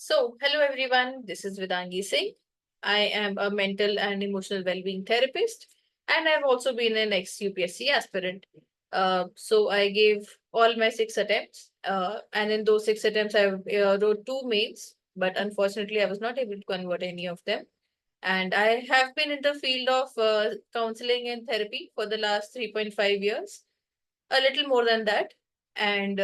So, hello everyone, this is Vedangi Singh. I am a mental and emotional well-being therapist, and I've also been an ex-UPSC aspirant. So I gave all my 6 attempts, and in those 6 attempts, I wrote 2 mains, but unfortunately, I was not able to convert any of them. And I have been in the field of counseling and therapy for the last 3.5 years, a little more than that. And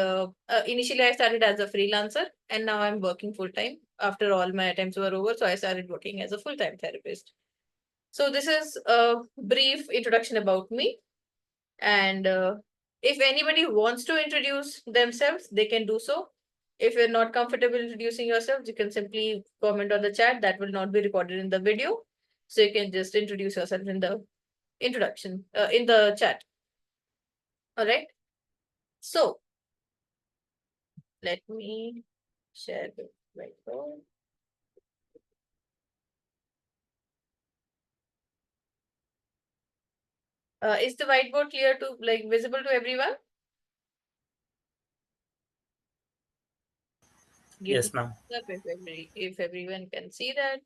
initially, I started as a freelancer, and now I'm working full time after all my attempts were over. So I started working as a full time therapist. So this is a brief introduction about me. And if anybody wants to introduce themselves, they can do so. If you're not comfortable introducing yourselves, you can simply comment on the chat. That will not be recorded in the video. So you can just introduce yourself in the introduction, in the chat. All right. So let me share the whiteboard. Is the whiteboard clear to visible to everyone? Give me Yes, ma'am. a thumbs up if everyone can see that.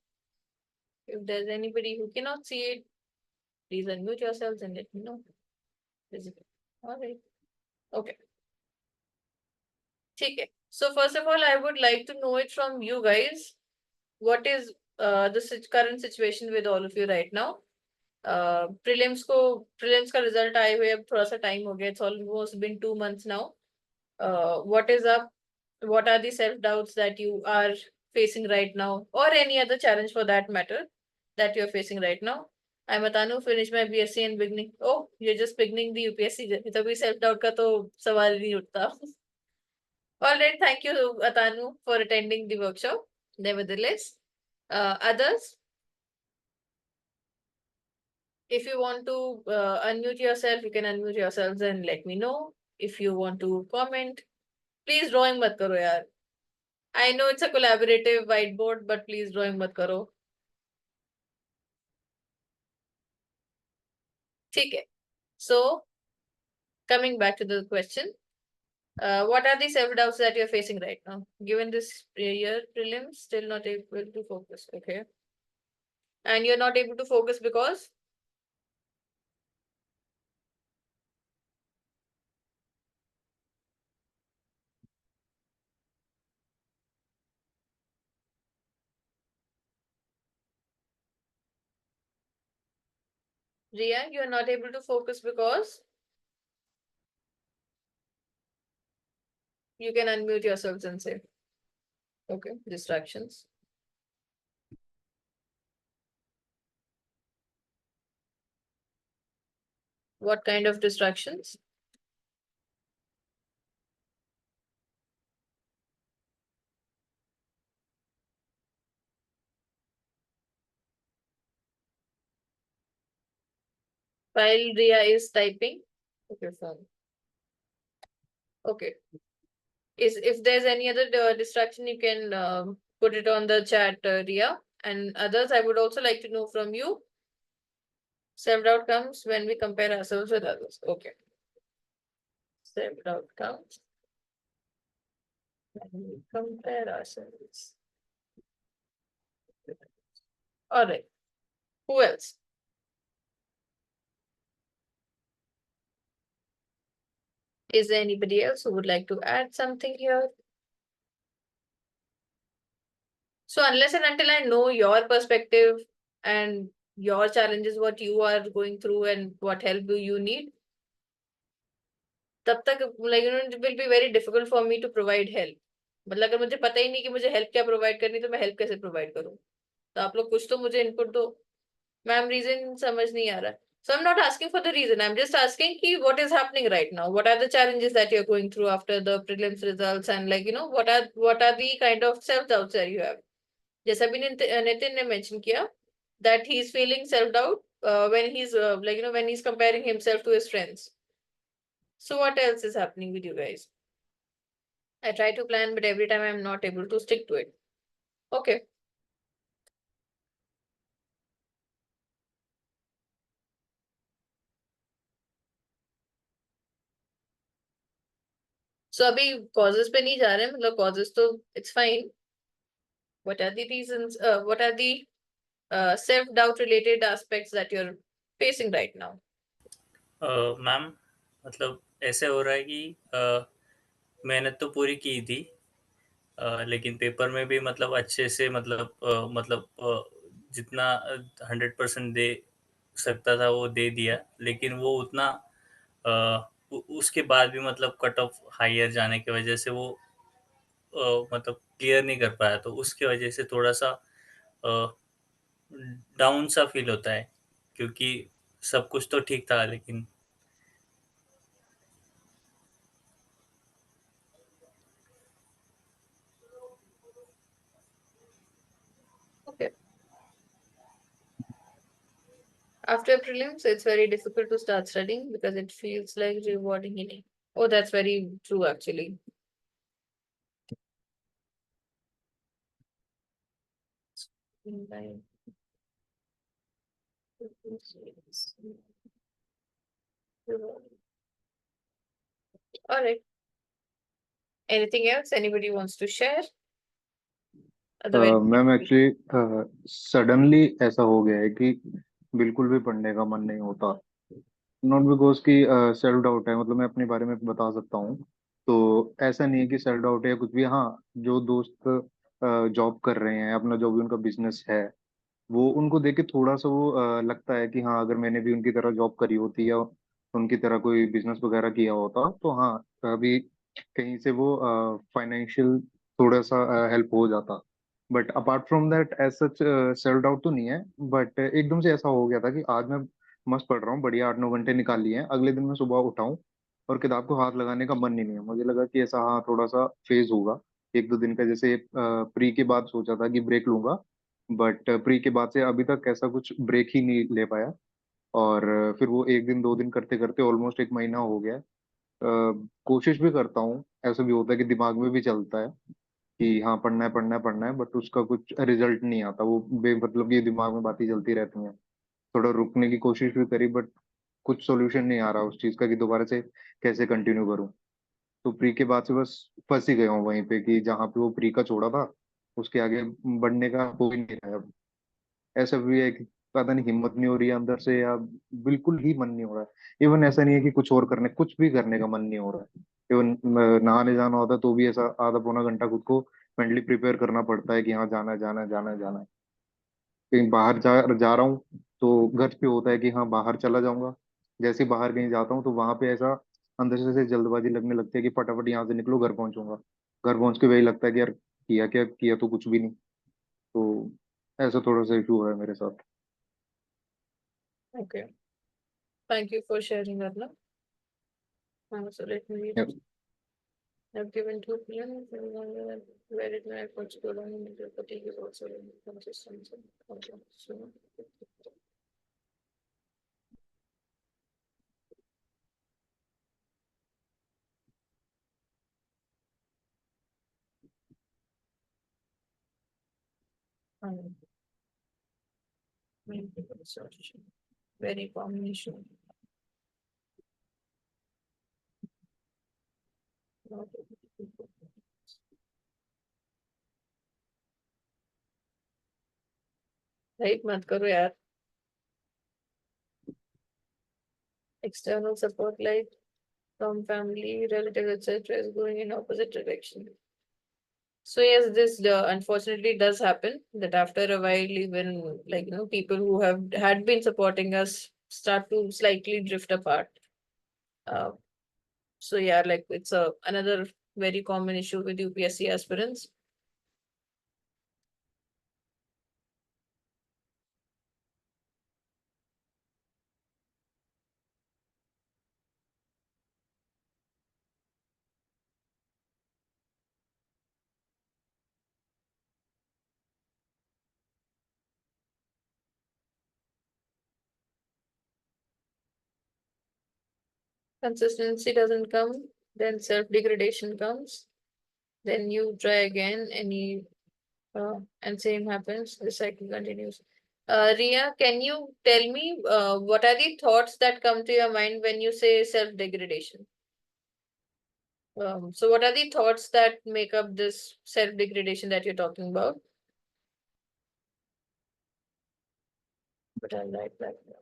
If there's anybody who cannot see it, please unmute yourselves and let me know. Visible. All right. Okay. Okay. So first of all, I would like to know it from you guys. What is the current situation with all of you right now? Prelims का result आए हुए अब थोड़ा सा time हो गया. It's almost been 2 months now. What is up? What are the self doubts that you are facing right now, or any other challenge for that matter that you're facing right now? I'm Atanu, finished my BSc in beginning. Oh, you're just beginning the UPSC. तभी self doubt का तो सवाल ही नहीं उठता. All right, thank you, Atanu, for attending the workshop. Nevertheless, others, if you want to unmute yourself, you can unmute yourselves and let me know. If you want to comment, please drawing mat karo yaar. I know it's a collaborative whiteboard, but please drawing mat karo. ठीक है. So, coming back to the question, what are the self doubts that you're facing right now? Given this year prelims, still not able to focus. Okay. And you're not able to focus because Ria, you're not able to focus because you can unmute yourselves and say, okay, distractions. What kind of distractions? While Ria is typing. Okay, fine. Okay. If there's any other distraction, you can put it on the chat, Ria. And others, I would also like to know from you. Self-doubt comes when we compare ourselves with others. Okay. Self-doubt comes when we compare ourselves. All right. Who else? Is there anybody else who would like to add something here? So unless and until I know your perspective and your challenges, what you are going through and what help do you need, तब तक it will be very difficult for me to provide help. मतलब अगर मुझे पता ही नहीं कि मुझे help क्या प्रोवाइड करनी तो मैं हेल्प कैसे प्रोवाइड करूँ. तो आप लोग कुछ तो मुझे इनपुट दो. मैम रीजन समझ नहीं आ रहा. So I'm not asking for the reason. I'm just asking ki what is happening right now. What are the challenges that you're going through after the prelims results, and what are the kind of self doubts that you have. जैसा भी नितिन ने mention किया that he's feeling self doubt when he's when he's comparing himself to his friends. So what else is happening with you guys? I try to plan, but every time I'm not able to stick to it. Okay. So अभी causes पे नहीं जा रहे हैं, मतलब causes तो it's fine. What are the reasons? What are the self-doubt related aspects that you're facing right now? Ma'am मतलब ऐसे हो रहा है कि मेहनत तो पूरी की थी, लेकिन पेपर में भी मतलब अच्छे से जितना 100% दे सकता था वो दे दिया, लेकिन वो उतना उसके बाद भी मतलब कट ऑफ हायर जाने की वजह से वो मतलब क्लियर नहीं कर पाया, तो उसकी वजह से थोड़ा सा डाउन सा फील होता है, क्योंकि सब कुछ तो ठीक था लेकिन Okay. After prelims, it's very difficult to start studying because it feels like rewarding eating. Oh, that's very true, actually. All right. Anything else anybody wants to share? Otherwise, ma'am actually suddenly ऐसा हो गया है कि बिल्कुल भी पढ़ने का मन नहीं होता। नॉट बिकॉज कि सेल्फ डाउट है, मतलब मैं अपने बारे में बता सकता हूँ। तो ऐसा नहीं है कि सेल्फ डाउट है या कुछ भी। हाँ, जो दोस्त जॉब कर रहे हैं, अपना जो भी उनका बिजनेस है, वो उनको देख के थोड़ा सा वो लगता है कि हाँ, अगर मैंने भी उनकी तरह जॉब करी होती या उनकी तरह कोई बिजनेस वगैरह किया होता तो हाँ, अभी कहीं से वो फाइनेंशियल थोड़ा सा हेल्प हो जाता। But apart from that as such self doubt तो नहीं है। बट एकदम से ऐसा हो गया था कि आज मैं मस्त पढ़ रहा हूँ, बढ़िया 8-9 घंटे निकाल लिए हैं, अगले दिन मैं सुबह उठाऊं और किताब को हाथ लगाने का मन ही नहीं है। मुझे लगा कि ऐसा हाँ, थोड़ा सा फेज होगा 1-2 दिन का, जैसे प्री के बाद सोचा था कि ब्रेक लूंगा। बट प्री के बाद से अभी तक ऐसा कुछ ब्रेक ही नहीं ले पाया। और फिर वो 1 दिन 2 दिन करते करते ऑलमोस्ट 1 महीना हो गया है। कोशिश भी करता हूँ, ऐसा भी होता है कि दिमाग में भी चलता है कि हाँ, पढ़ना है पढ़ना है पढ़ना है, बट उसका कुछ रिजल्ट नहीं आता। वो बेमतलब की दिमाग में बातें चलती रहती हैं। थोड़ा रुकने की कोशिश भी करी, बट कुछ सोल्यूशन नहीं आ रहा उस चीज का कि दोबारा से कैसे कंटिन्यू करूँ। तो प्री के बाद से बस फंस ही गया हूँ वहीं पे कि जहाँ पे वो प्री का छोड़ा था, उसके आगे बढ़ने का हो ही नहीं रहा है। ऐसा भी है कि पता नहीं, हिम्मत नहीं हो रही है अंदर से, या बिल्कुल ही मन नहीं हो रहा है। इवन ऐसा नहीं है कि कुछ और करने, कुछ भी करने का मन नहीं हो रहा है। इवन नहाने जाना होता है तो भी ऐसा आधा पौना घंटा खुद को मेंटली प्रिपेयर करना पड़ता है कि हाँ, जाना है जाना है जाना है जाना है। कहीं बाहर जा रहा हूँ तो घर पे होता है कि हाँ, बाहर चला जाऊंगा। जैसे ही बाहर कहीं जाता हूँ तो वहां पे ऐसा अंदर से जल्दबाजी लगने लगती है कि फटाफट यहाँ से निकलो, घर पहुंचूंगा। घर पहुंच के वही लगता है कि यार, किया क्या, किया तो कुछ भी नहीं। तो ऐसा थोड़ा सा इशू है मेरे साथ। okay. Thank you for sharing, Arnav. So let me read. I've given 2 p.m. where it may put to learning the fatigue is also consistent. Okay. So, um, very combination. Right, मत करो यार. External support like from family, relatives, etc. is going in opposite direction. So yes, this unfortunately does happen that after a while, even like people who have had been supporting us start to slightly drift apart. Uh, so yeah, like it's a another very common issue with UPSC aspirants. Consistency doesn't come, then self-degradation comes. Then you try again, and same happens. The cycle continues. Ria, can you tell me what are the thoughts that come to your mind when you say self-degradation? So what are the thoughts that make up this self-degradation that you're talking about? but I'll write that down.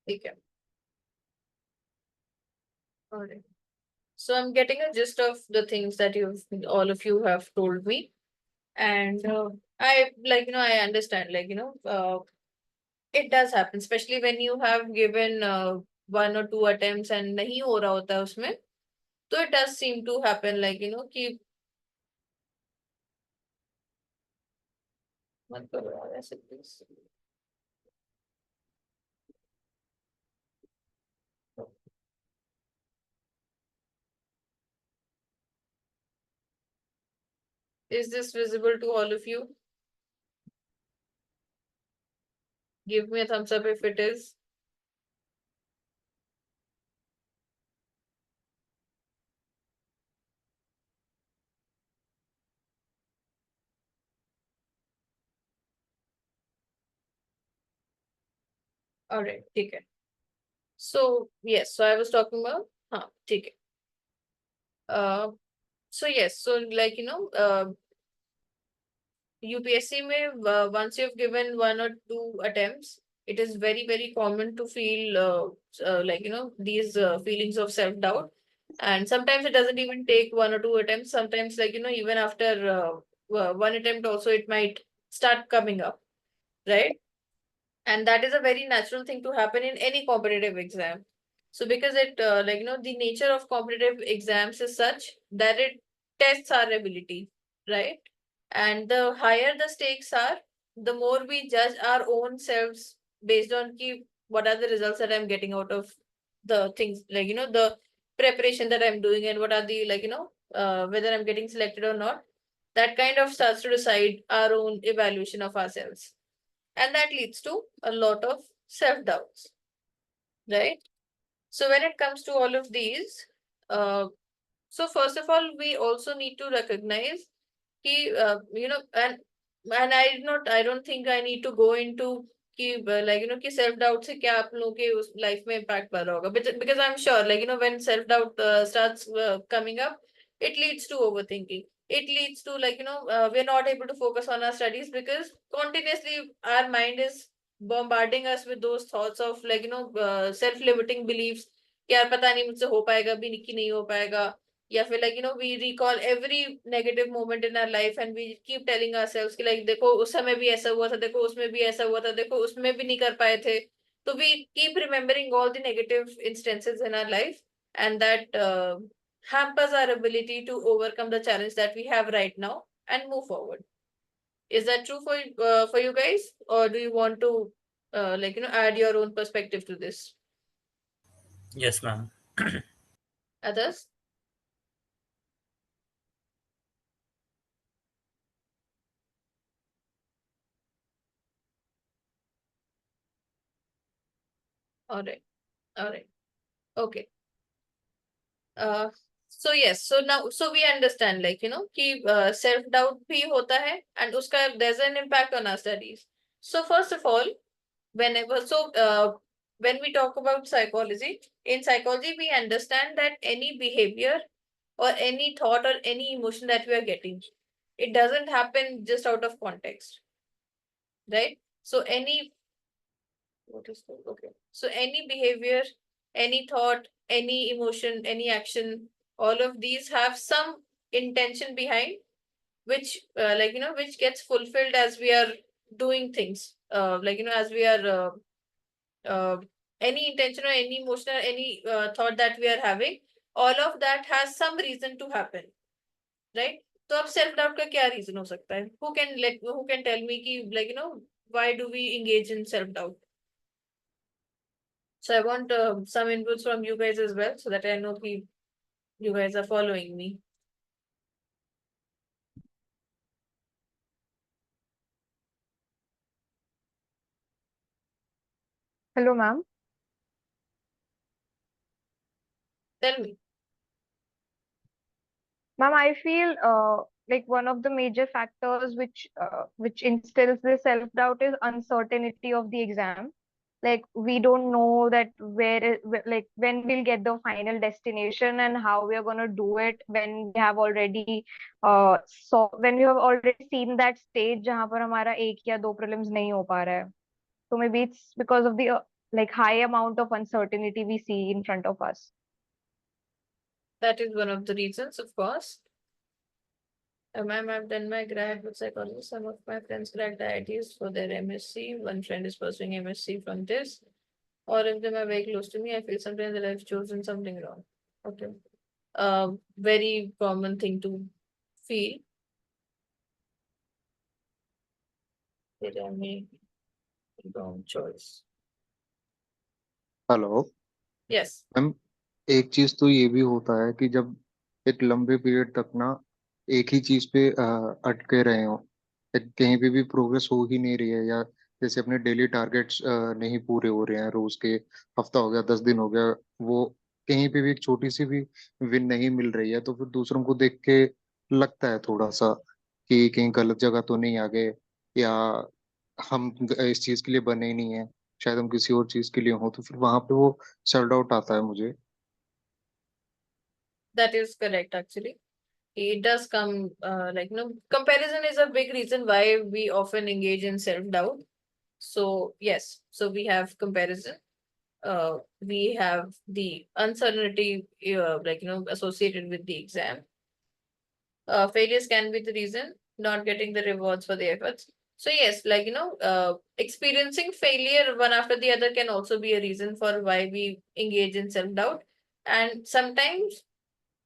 Okay. All right. So I'm getting a gist of the things that all of you have told me, and I I understand it does happen, especially when you have given one or two attempts and nahi ho raha hota hai usme. So it does seem to happen कि मत करो यार ऐसे please. Is this visible to all of you? Give me a thumbs up if it is. All right, ठीक है. So yes, so I was talking about हाँ ठीक है. So yes, so UPSC में once you've given one or two attempts, it is very common to feel these feelings of self-doubt. And sometimes it doesn't even take one or two attempts. Sometimes even after one attempt also it might start coming up, right? And that is a very natural thing to happen in any competitive exam. So because it the nature of competitive exams is such that it tests our ability, right? And the higher the stakes are, the more we judge our own selves based on what are the results that I'm getting out of the things, the preparation that I'm doing, and what are the whether I'm getting selected or not. That kind of starts to decide our own evaluation of ourselves, and that leads to a lot of self-doubts, right? So when it comes to all of these, so first of all, we also need to recognize and I don't think I need to go into कि self doubt से क्या आप लोगों के उस life में impact पड़ रहा होगा, because I'm sure when self doubt starts coming up, it leads to overthinking. It leads to we're not able to focus on our studies because continuously our mind is bombarding us with those thoughts of self limiting beliefs. यार पता नहीं मुझसे हो पाएगा भी कि नहीं हो पाएगा, या फिर we recall every negative moment in our life and we keep telling ourselves कि देखो उस समय भी ऐसा हुआ था, देखो उसमें भी ऐसा हुआ था, देखो उसमें भी नहीं कर पाए थे. So we keep remembering all the negative instances in our life, and that hampers our ability to overcome the challenge that we have right now and move forward. Is that true for you guys, or do you want to add your own perspective to this? Yes, ma'am. Others? All right. All right. Okay. So yes, so now we understand कि self doubt भी होता है and उसका there's an impact on our studies. So first of all, when we talk about psychology, in psychology we understand that any behavior or any thought or any emotion that we are getting, it doesn't happen just out of context, right? So so any behavior, any thought, any emotion, any action, all of these have some intention behind, which which gets fulfilled as we are doing things. As we are any intention or any emotion or any thought that we are having, all of that has some reason to happen, right? So अब self doubt का क्या reason हो सकता है? Who can tell me कि why do we engage in self doubt? So I want some inputs from you guys as well, so that I know you guys are following me. Hello, ma'am. Tell me. Ma'am, I feel like one of the major factors which instills the self-doubt is uncertainty of the exam. like we don't know that like when we'll get the final destination and how we are going to do it when we have already when we have already seen that stage जहाँ पर हमारा एक या दो prelims नहीं हो पा रहा है. So maybe it's because of the like high amount of uncertainty we see in front of us. That is one of the reasons, of course. Ma'am, I've done my grad with psychology. Some of my friends cracked IITs for their MSc. One friend is pursuing MSc from this. All of them are very close to me. I feel sometimes that I've chosen something wrong. Okay. Very common thing to feel. That I made the wrong choice. Hello Yes. Ma'am, एक चीज तो ये भी होता है कि जब एक लंबे पीरियड तक ना एक ही चीज पे अटके रहे हो, कहीं पे भी प्रोग्रेस हो ही नहीं रही है, या जैसे अपने डेली टारगेट्स नहीं पूरे हो रहे हैं रोज के, हफ्ता हो गया, 10 दिन हो गया, वो कहीं पे भी एक छोटी सी भी विन नहीं मिल रही है, तो फिर दूसरों को देख के लगता है थोड़ा सा कि कहीं गलत जगह तो नहीं आ गए, या हम इस चीज के लिए बने ही नहीं है, शायद हम किसी और चीज के लिए हो, तो फिर वहां पे वो सेल्फ डाउट आता है मुझे। That is correct, actually. It does come, comparison is a big reason why we often engage in self-doubt. So, yes, so we have comparison. We have the uncertainty, associated with the exam. Failures can be the reason, not getting the rewards for the efforts. So yes, experiencing failure one after the other can also be a reason for why we engage in self-doubt. And sometimes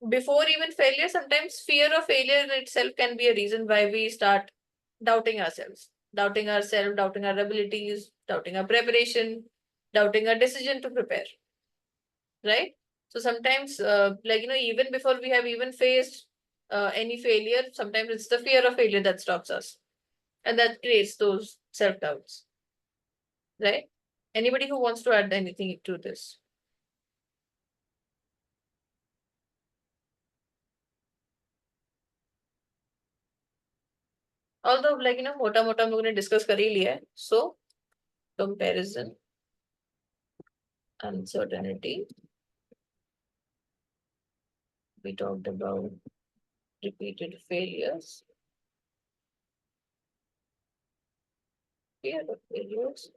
before even failure, sometimes fear of failure in itself can be a reason why we start doubting ourselves, doubting ourselves, doubting our abilities, doubting our preparation, doubting our decision to prepare, right? So sometimes, even before we have even faced any failure, sometimes it's the fear of failure that stops us, and that creates those self-doubts, right? Anybody who wants to add anything to this? Although, mota mota हम लोगों ने discuss कर ही लिया है. So, comparison, uncertainty. We talked about repeated failures, fear of failures.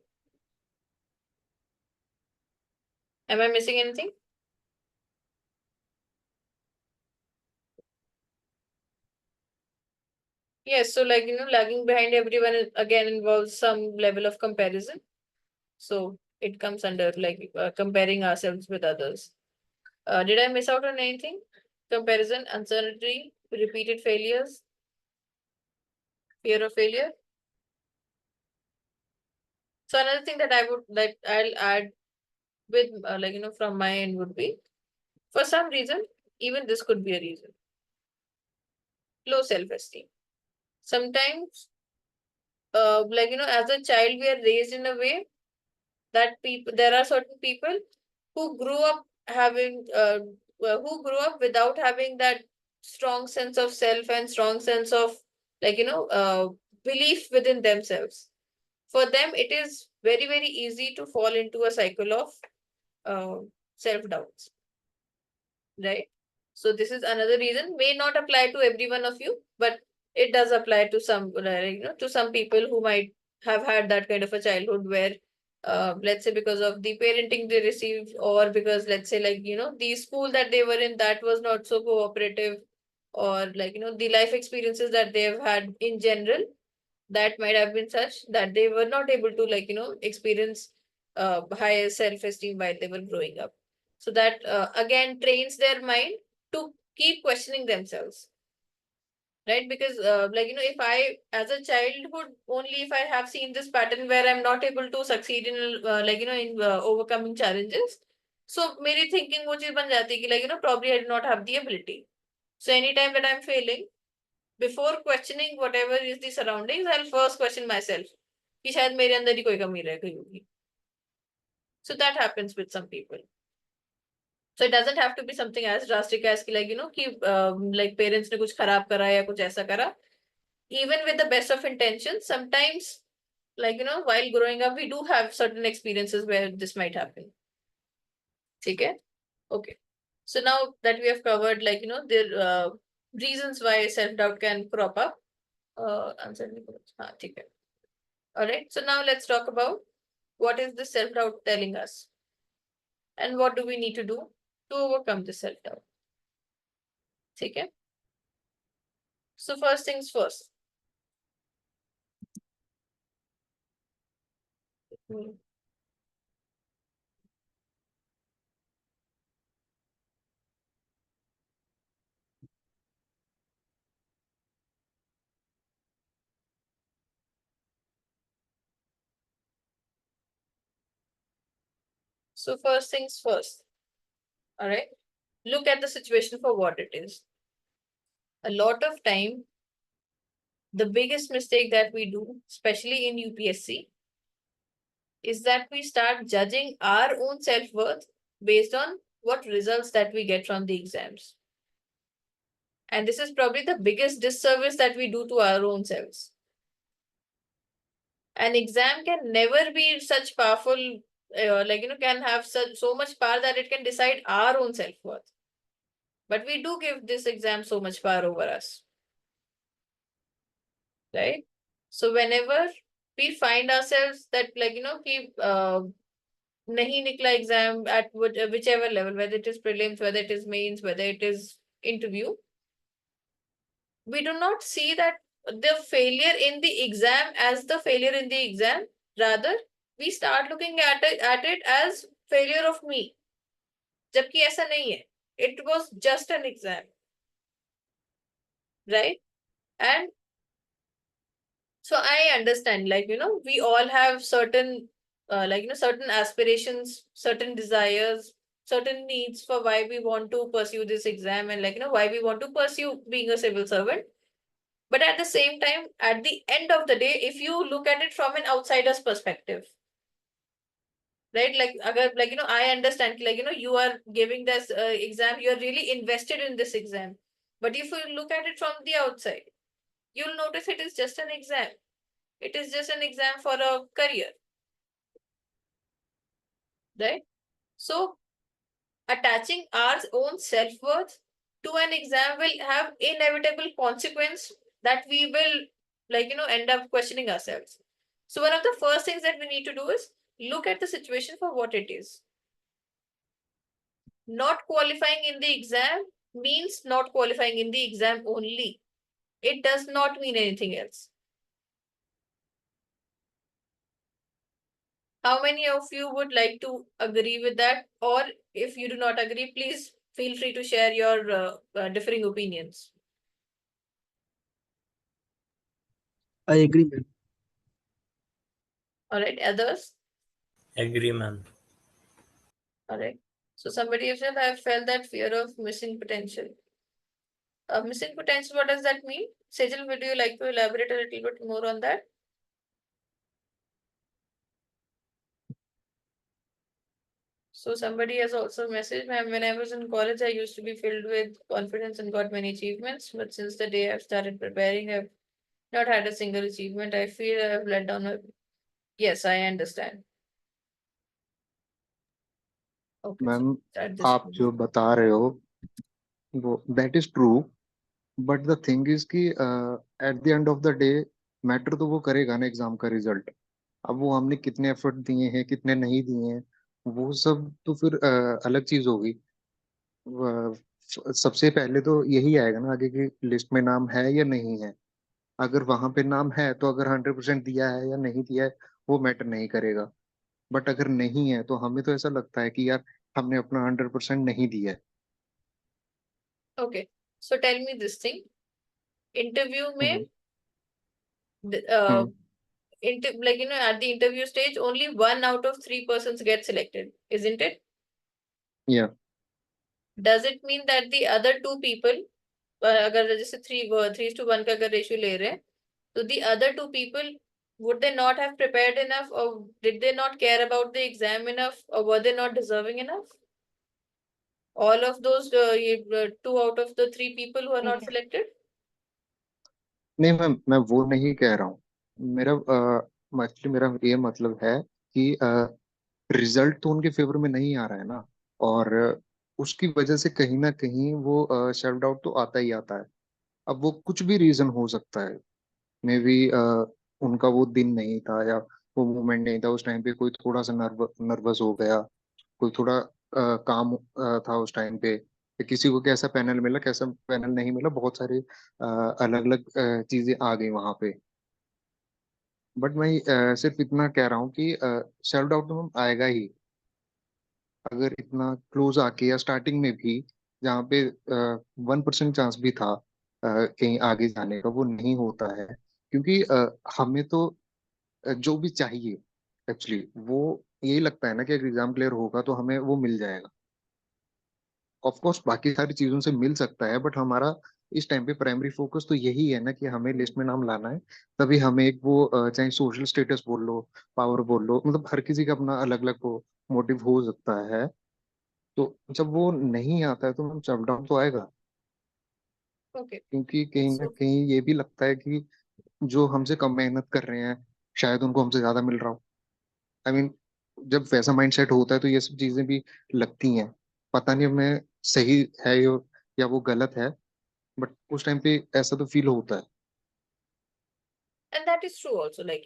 Am I missing anything? Yes, so lagging behind everyone again involves some level of comparison. So it comes under comparing ourselves with others. Did I miss out on anything? Comparison, uncertainty, repeated failures, fear of failure. So another thing that I'll add with from my end would be, for some reason, even this could be a reason. Low self-esteem. Sometimes, as a child, we are raised in a way that there are certain people who grew up without having that strong sense of self and strong sense of belief within themselves. For them, it is very, very easy to fall into a cycle of self-doubts, right? So this is another reason, may not apply to every one of you, but it does apply to some, to some people who might have had that kind of a childhood where, let's say because of the parenting they received, or because let's say the school that they were in, that was not so cooperative, or the life experiences that they've had in general, that might have been such that they were not able to experience higher self-esteem while they were growing up. So that again trains their mind to keep questioning themselves, right? Because if I, as a childhood, only if I have seen this pattern where I'm not able to succeed in in overcoming challenges, so मेरी thinking वो चीज बन जाती है कि probably I do not have the ability. So anytime that I'm failing, before questioning whatever is the surroundings, I'll first question myself कि शायद मेरे अंदर ही कोई कमी रह गई होगी. So that happens with some people. So it doesn't have to be something as drastic as कि parents ने कुछ खराब करा या कुछ ऐसा करा. Even with the best of intentions, sometimes like, while growing up, we do have certain experiences where this might happen. Okay? Okay. So now that we have covered, like, the reasons why self-doubt can crop up. Answer. Okay. All right. So now let's talk about what is the self-doubt telling us and what do we need to do to overcome the self-doubt. Okay. So first things first. So first things first. All right. Look at the situation for what it is. A lot of time, the biggest mistake that we do, especially in UPSC, is that we start judging our own self-worth based on what results that we get from the exams. And this is probably the biggest disservice that we do to our own selves. An exam can never be such powerful, can have so much power that it can decide our own self-worth. But we do give this exam so much power over us. Right? So whenever we find ourselves that, nahi nikla exam at whichever level, whether it is prelims, whether it is mains, whether it is interview, we do not see that the failure in the exam as the failure in the exam. Rather, we start looking at it as failure of me. Jabki aisa nahi hai. It was just an exam. Right? And so I understand, we all have certain, certain aspirations, certain desires, certain needs for why we want to pursue this exam and, why we want to pursue being a civil servant. But at the same time, at the end of the day, if you look at it from an outsider's perspective, right? I understand, you are giving this exam, you are really invested in this exam. But if you look at it from the outside, you'll notice it is just an exam. It is just an exam for a career. Right? So attaching our own self-worth to an exam will have inevitable consequence that we will, end up questioning ourselves. So one of the first things that we need to do is look at the situation for what it is. Not qualifying in the exam means not qualifying in the exam only. It does not mean anything else. How many of you would like to agree with that? Or if you do not agree, please feel free to share your differing opinions. I agree, ma'am. All right, others? Agree, ma'am. All right. So somebody has said, I felt that fear of missing potential. Missing potential, what does that mean? Sejal, would you like to elaborate a little bit more on that? So somebody has also messaged, ma'am, when I was in college, I used to be filled with confidence and got many achievements. But since the day I've started preparing, I've not had a single achievement. I feel I've let down. Yes, I understand. Okay, ma'am start this. आप जो बता रहे हो वो that is true, but the thing is कि at the end of the day matter तो वो करेगा ना एग्जाम का रिजल्ट। अब वो हमने कितने एफर्ट दिए हैं कितने नहीं दिए हैं वो सब तो फिर अलग चीज होगी। सबसे पहले तो यही आएगा ना आगे की लिस्ट में नाम है या नहीं है। अगर वहां पे नाम है तो अगर 100% दिया है या नहीं दिया है वो मैटर नहीं करेगा। बट अगर नहीं है तो हमें तो ऐसा लगता है कि यार हमने अपना 100% नहीं दिया है। Okay, so tell me this thing. Interview में, हम्म, at the interview stage, only 1 out of 3 persons get selected, isn't it? या Does it mean that the other 2 people, अगर जैसे 3:1 का अगर रेशियो ले रहे हैं, तो the other 2 people, would they not have prepared enough, or did they not care about the exam enough, or were they not deserving enough? All of those 2 out of the 3 people who are not selected? नहीं ma'am मैं वो नहीं कह रहा हूँ। मेरा actually मेरा ये मतलब है कि रिजल्ट तो उनके फेवर में नहीं आ रहा है ना, और उसकी वजह से कहीं ना कहीं वो सेल्फ डाउट तो आता ही आता है। अब वो कुछ भी रीजन हो सकता है, मे बी उनका वो दिन नहीं था, या वो मोमेंट नहीं था उस टाइम पे, कोई थोड़ा सा नर्वस हो गया, कोई थोड़ा काम था उस टाइम पे, या किसी को कैसा पैनल मिला कैसा पैनल नहीं मिला, बहुत सारी अलग अलग चीजें आ गई वहां पे। बट मैं सिर्फ इतना कह रहा हूँ कि सेल्फ डाउट तो आएगा ही। अगर इतना क्लोज आके या स्टार्टिंग में भी, जहाँ पे 1% चांस भी था कहीं आगे जाने का, वो नहीं होता है। क्योंकि हमें तो जो भी चाहिए एक्चुअली, वो यही लगता है ना कि अगर एग्जाम क्लियर होगा तो हमें वो मिल जाएगा। ऑफ कोर्स बाकी सारी चीजों से मिल सकता है, बट हमारा इस टाइम पे प्राइमरी फोकस तो यही है ना कि हमें लिस्ट में नाम लाना है। तभी हमें एक वो चाहे सोशल स्टेटस बोल लो, पावर बोल लो, मतलब हर किसी का अपना अलग अलग वो मोटिव हो सकता है। तो जब वो नहीं आता है तो मैम सेल्फ डाउन तो आएगा। Okay. क्योंकि कहीं ना So कहीं ये भी लगता है कि जो हमसे कम मेहनत कर रहे हैं शायद उनको हमसे ज्यादा मिल रहा हो। आई मीन, जब वैसा माइंडसेट होता है तो ये सब चीजें भी लगती हैं। पता नहीं अब मैं सही है या वो गलत है, बट उस टाइम पे ऐसा तो फील होता है। and that is true also, like,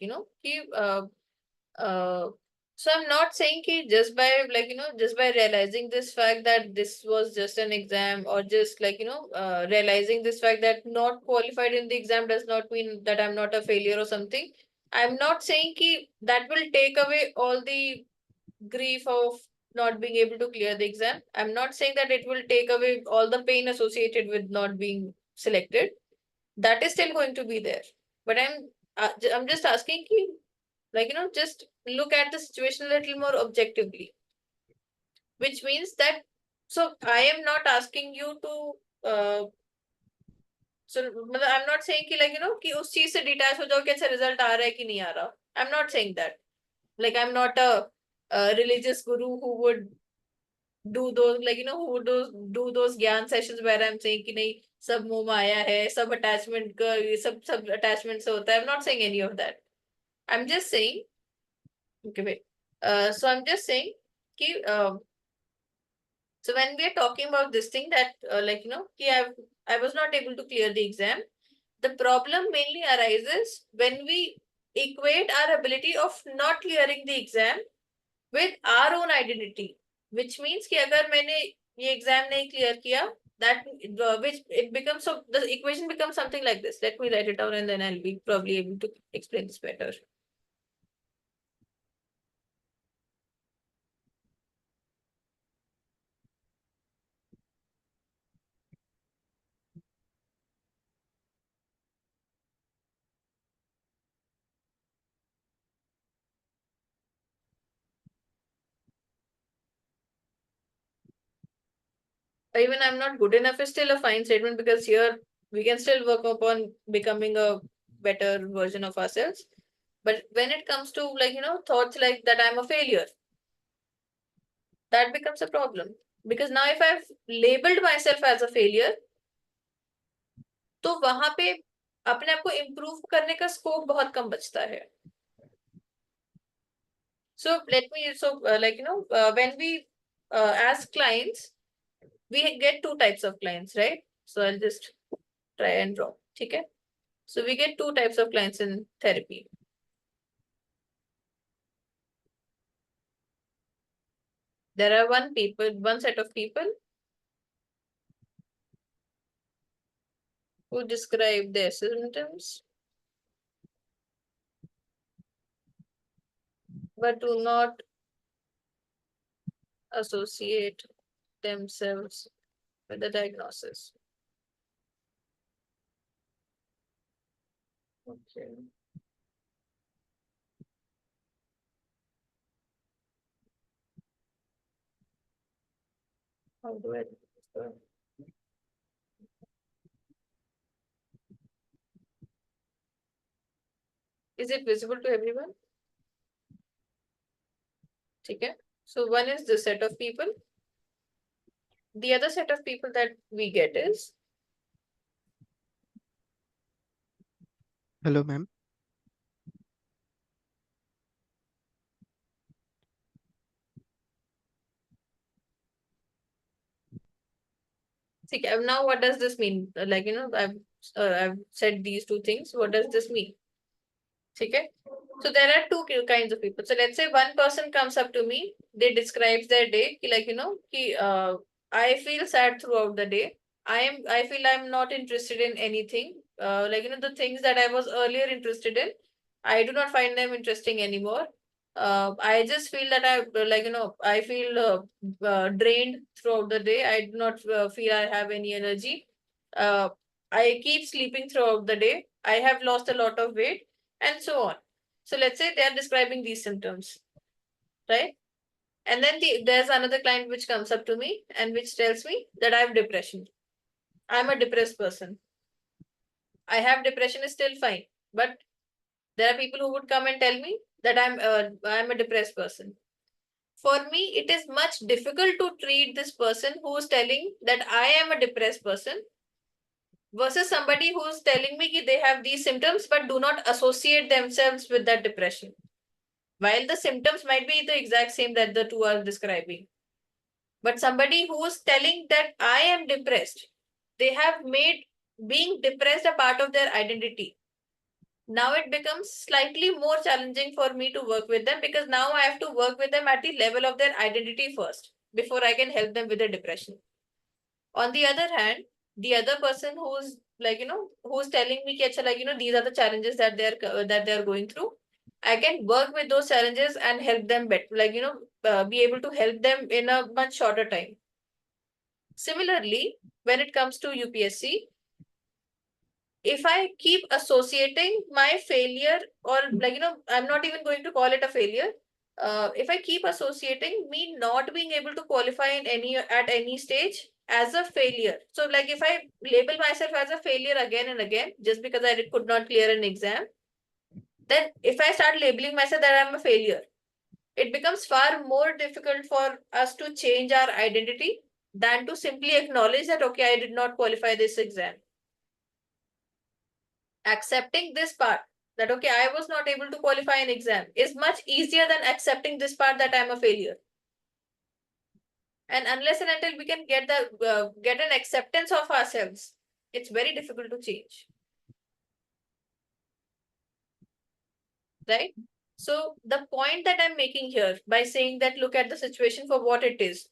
uh, so I'm not saying ki just by, like, just by realizing this fact that this was just an exam, or just, like, realizing this fact that not qualified in the exam does not mean that I'm not a failure or something. I'm not saying ki that will take away all the grief of not being able to clear the exam. I'm not saying that it will take away all the pain associated with not being selected. That is still going to be there. But I'm just asking ki, like, just look at the situation a little more objectively, which means that, so I am not asking you to so I'm not saying ki, like, कि उस चीज से detach हो जाओ कि अच्छा result आ रहा है कि नहीं आ रहा. I'm not saying that. Like, I'm not a religious guru who would do those, like, who would do those ज्ञान sessions where I'm saying कि नहीं सब मोह माया है, सब attachment का, सब attachment से होता है. I'm not saying any of that. I'm just saying, okay, wait. So I'm just saying कि so when we are talking about this thing that like, कि I was not able to clear the exam, the problem mainly arises when we equate our ability of not clearing the exam with our own identity, which means कि अगर मैंने ये exam नहीं clear किया, that which it becomes, so the equation becomes something like this. Let me write it down and then I'll be probably able to explain this better. Even I'm not good enough is still a fine statement, because here we can still work upon becoming a better version of ourselves. But when it comes to, like, thoughts like that I'm a failure, that becomes a problem. Because now if I've labeled myself as a failure, तो वहां पे अपने आप को improve करने का scope बहुत कम बचता है. So let me, like, when we as clients, we get two types of clients, right? So I'll just try and draw. Okay. So we get two types of clients in therapy. There are one set of people who describe their symptoms but do not associate themselves with the diagnosis. Okay. How do I do this? Is it visible to everyone? Okay. So one is this set of people. The other set of people that we get is, Hello, ma'am. Okay, now what does this mean? I've said these two things. What does this mean? Okay. So there are two kinds of people. So let's say one person comes up to me, they describes their day, I feel sad throughout the day. I feel I'm not interested in anything. The things that I was earlier interested in, I do not find them interesting anymore. I just feel that I feel drained throughout the day. I do not feel I have any energy. Uh, I keep sleeping throughout the day. I have lost a lot of weight, and so on. So let's say they are describing these symptoms, right? And then there's another client which comes up to me and which tells me that I have depression. I'm a depressed person. I have depression is still fine, but there are people who would come and tell me that I'm a depressed person. For me, it is much difficult to treat this person who is telling that I am a depressed person versus somebody who's telling me that they have these symptoms but do not associate themselves with that depression. While the symptoms might be the exact same that the two are describing. But somebody who's telling that I am depressed, they have made being depressed a part of their identity. Now it becomes slightly more challenging for me to work with them because now I have to work with them at the level of their identity first before I can help them with their depression. On the other hand, the other person who's who's telling me these are the challenges that they're going through, I can work with those challenges and help them better, be able to help them in a much shorter time. Similarly, when it comes to UPSC, if I keep associating my failure, or I'm not even going to call it a failure. If I keep associating me not being able to qualify in any stage as a failure, so like if I label myself as a failure again and again just because I could not clear an exam, then if I start labeling myself that I'm a failure, it becomes far more difficult for us to change our identity than to simply acknowledge that okay, I did not qualify this exam. Accepting this part that okay, I was not able to qualify an exam is much easier than accepting this part that I'm a failure. And unless and until we can get an acceptance of ourselves, it's very difficult to change, right? So the point that I'm making here by saying that look at the situation for what it is,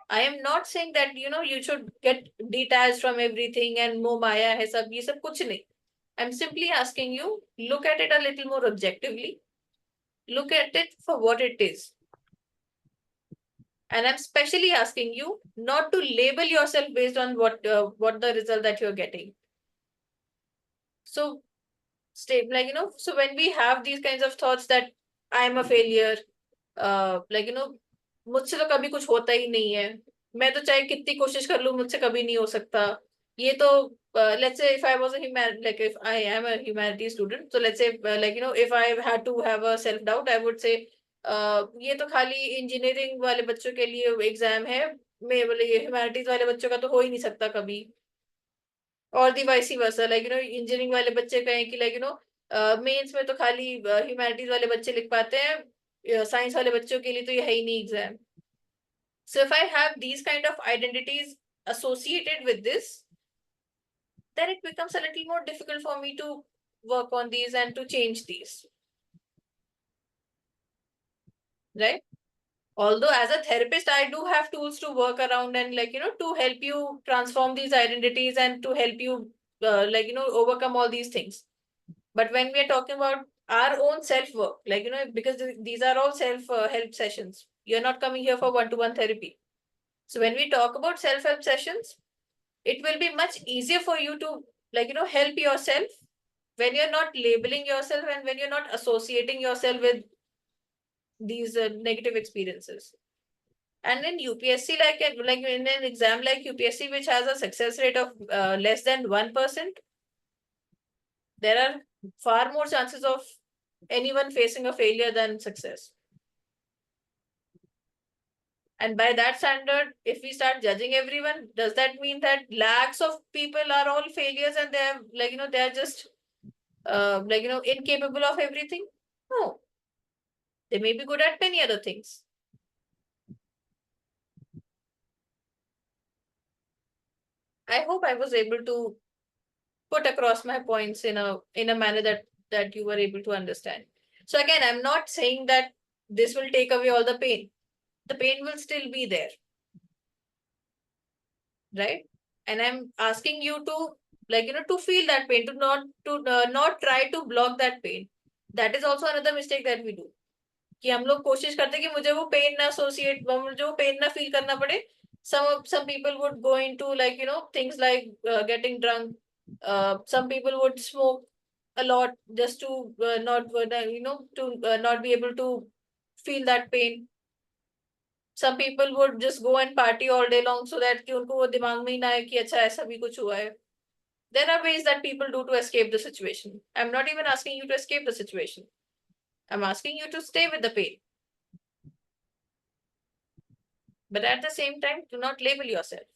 I am not saying that you should get detached from everything and mo maya hai sab ye sab kuch nahi. I'm simply asking you, look at it a little more objectively. Look at it for what it is. And I'm specially asking you not to label yourself based on what the result that you're getting. So so when we have these kinds of thoughts that I'm a failure, मुझसे तो कभी कुछ होता ही नहीं है, मैं तो चाहे कितनी कोशिश कर लूं मुझसे कभी नहीं हो सकता, ये तो let's say if I was a if I am a humanities student, so let's say if I had to have a self doubt, I would say ये तो खाली इंजीनियरिंग वाले बच्चों के लिए एग्जाम है, मैं बोले ये ह्यूमैनिटीज वाले बच्चों का तो हो ही नहीं सकता कभी. और दी वाइस वर्सा, इंजीनियरिंग वाले बच्चे कहें कि मेंस में तो खाली ह्यूमैनिटीज वाले बच्चे लिख पाते हैं, साइंस वाले बच्चों के लिए तो ये है ही नहीं exam. So if I have these kind of identities associated with this, then it becomes a little more difficult for me to work on these and to change these, right? Although as a therapist I do have tools to work around and to help you transform these identities and to help you overcome all these things. But when we are talking about our own self work, because these are all self help sessions, you're not coming here for one-to-one therapy. So when we talk about self help sessions, it will be much easier for you to help yourself when you're not labeling yourself and when you're not associating yourself with these negative experiences. And in UPSC, like in an exam like UPSC, which has a success rate of less than 1%, there are far more chances of anyone facing a failure than success. And by that standard, if we start judging everyone, does that mean that lakhs of people are all failures and they're they're just incapable of everything? No, they may be good at many other things. I hope I was able to put across my points in a manner that you were able to understand. So again, I'm not saying that this will take away all the pain. The pain will still be there, right? And I'm asking you to, like, to feel that pain, to not try to block that pain. That is also another mistake that we do. कि हम लोग कोशिश करते हैं कि मुझे वो pen ना एसोसिएट, मुझे वो पेन ना फील करना पड़े. Some people would go into, like, things like getting drunk. Some people would smoke a lot just to not to not be able to feel that pain. Some people would just go and party all day long so that कि उनको वो दिमाग में ही ना आए कि अच्छा ऐसा भी कुछ हुआ है. There are ways that people do to escape the situation. I'm not even asking you to escape the situation. I'm asking you to stay with the pain. But at the same time, do not label yourself.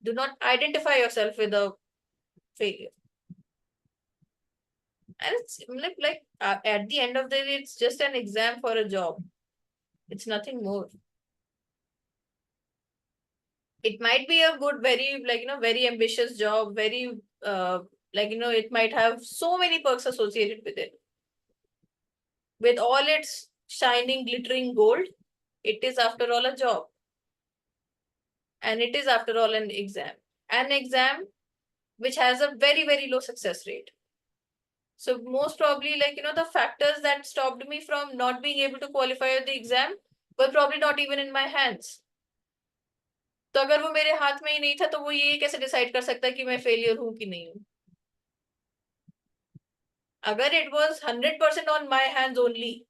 Do not identify yourself with a failure. And it's like at the end of the day, it's just an exam for a job. It's nothing more. It might be a good, very, like, very ambitious job, very, like, it might have so many perks associated with it. With all its shining, glittering gold, it is after all a job. And it is after all an exam. An exam which has a very, very low success rate. So most probably, like, the factors that stopped me from not being able to qualify the exam were probably not even in my hands. तो अगर वो मेरे हाथ में ही नहीं था तो वो ये कैसे डिसाइड कर सकता है कि मैं फेलियर हूं कि नहीं हूं. अगर it was 100% on my hands only,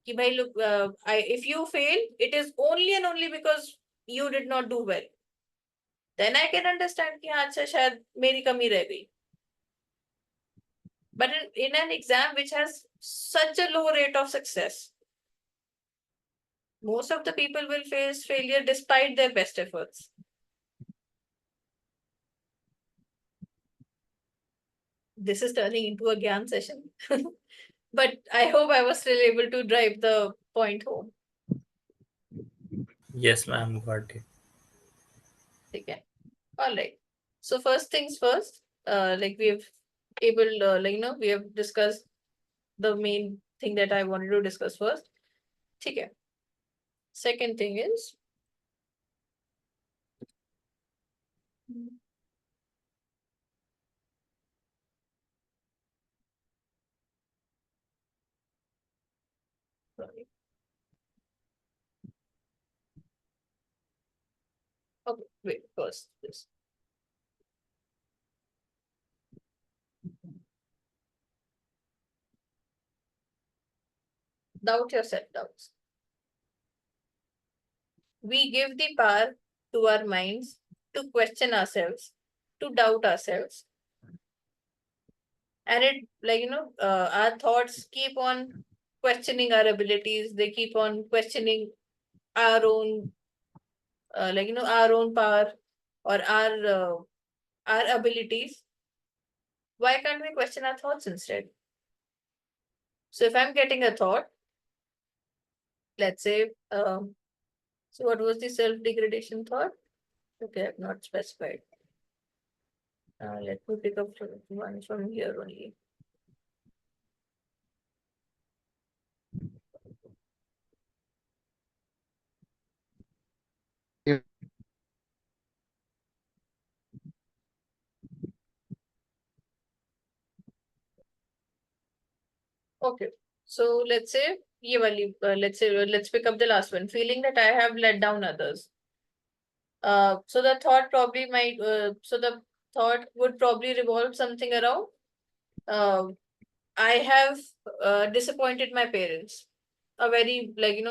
कि भाई look, if you fail, it is only and only because you did not do well. Then I can understand कि हाँ अच्छा शायद मेरी कमी रह गई. But in an exam which has such a low rate of success, most of the people will face failure despite their best efforts. This is turning into a Gyan session. But I hope I was still able to drive the point home. Yes, ma'am, got it. Okay. All right. So first things first, like we've we have discussed the main thing that I wanted to discuss first. Okay. Second thing is, sorry. Okay, wait, first this. Doubt your self-doubts. We give the power to our minds to question ourselves, to doubt ourselves. And it, like, our thoughts keep on questioning our abilities. They keep on questioning our own, our own power or our abilities. Why can't we question our thoughts instead? So if I'm getting a thought, let's say, so what was the self-degradation thought? Okay, I've not specified. Let me pick up one from here only. Yeah. Okay, so let's say ये वाली, let's pick up the last one. Feeling that I have let down others. So the thought probably might, so the thought would probably revolve something around, I have disappointed my parents. A very, like,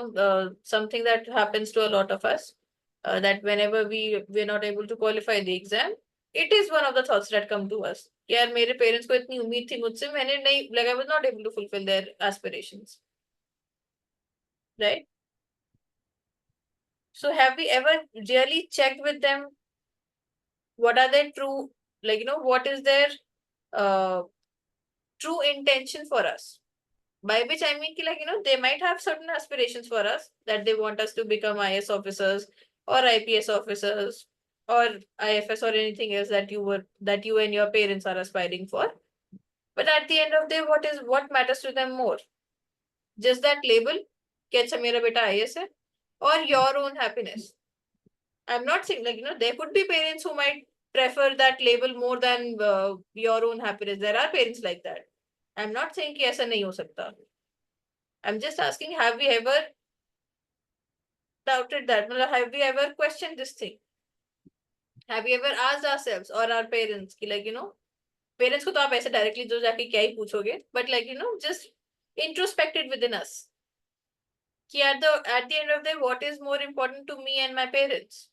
something that happens to a lot of us, that whenever we're not able to qualify the exam, it is one of the thoughts that come to us. यार मेरे parents को इतनी उम्मीद थी मुझसे, मैंने नहीं, like, I was not able to fulfill their aspirations. Right? So have we ever really checked with them? What are their true, like, what is their true intention for us? By which I mean, like, they might have certain aspirations for us, that they want us to become IS officers or IPS officers or IFS or anything else that you and your parents are aspiring for. But at the end of the day, what matters to them more? Just that label, कि अच्छा मेरा बेटा IAS है, or your own happiness. I'm not saying, like, there could be parents who might prefer that label more than your own happiness. There are parents like that. I'm not saying कि ऐसा नहीं हो सकता. I'm just asking, have we ever doubted that? Have we ever questioned this thing? Have we ever asked ourselves or our parents कि like, parents को तो आप ऐसे directly जो जाके क्या ही पूछोगे, but like, just introspected within us. कि at the end of the day, what is more important to me and my parents?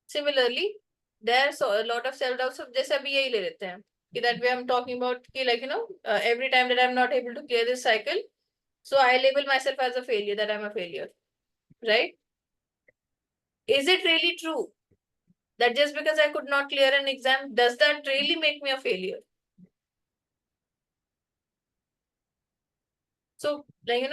Similarly, there's a lot of self-doubt. So जैसे अभी यही ले लेते हैं कि that way I'm talking about कि like, every time that I'm not able to clear this cycle, so I label myself as a failure, that I'm a failure, right? Is it really true that just because I could not clear an exam, does that really make me a failure? So, like,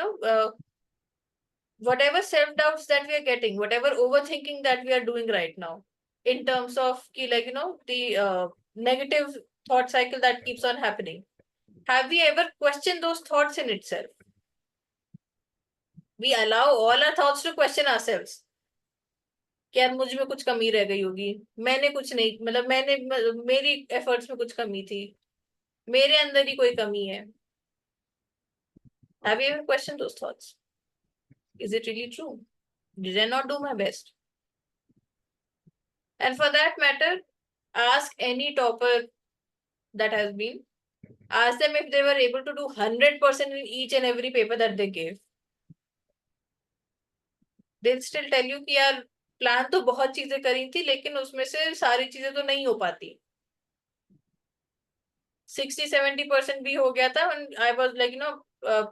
whatever self-doubts that we are getting, whatever overthinking that we are doing right now, in terms of like, the negative thought cycle that keeps on happening, have we ever questioned those thoughts in itself? We allow all our thoughts to question ourselves. कि यार मुझ में कुछ कमी रह गई होगी, मैंने कुछ नहीं, मतलब मेरी एफर्ट्स में कुछ कमी थी, मेरे अंदर ही कोई कमी है. Have you ever questioned those thoughts? Is it really true? Did I not do my best? And for that matter, ask any topper that has been, ask them if they were able to do 100% in each and every paper that they gave. They'll still tell you कि यार plan तो बहुत चीजें करी थी, लेकिन उसमें से सारी चीजें तो नहीं हो पाती. 60-70% भी हो गया था. I was like,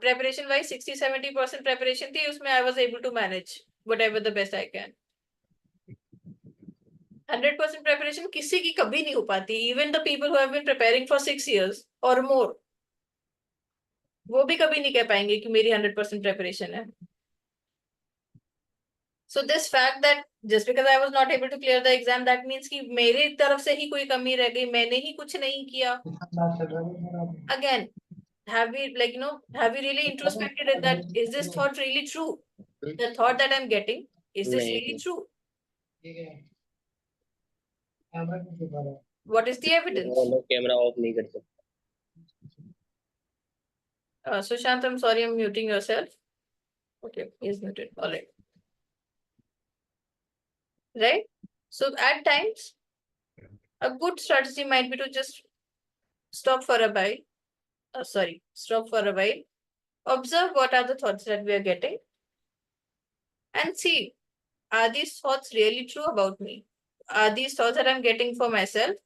preparation wise 60-70% preparation थी, उसमें I was able to manage whatever the best I can. 100% preparation किसी की कभी नहीं हो पाती. Even the people who have been preparing for 6 years or more, वो भी कभी नहीं कह पाएंगे कि मेरी 100% preparation है. So this fact that just because I was not able to clear the exam, that means कि मेरी तरफ से ही कोई कमी रह गई, मैंने ही कुछ नहीं किया. Again, have we really introspected in that? Is this thought really true? The thought that I'm getting, is this really true? What is the evidence? Camera off नहीं कर सकते. Sushant, I'm sorry, I'm muting yourself. Okay, he's muted. All right. Right? So at times, a good strategy might be to just stop for a while. Stop for a while. Observe what are the thoughts that we are getting. And see, are these thoughts really true about me? Are these thoughts that I'm getting for myself,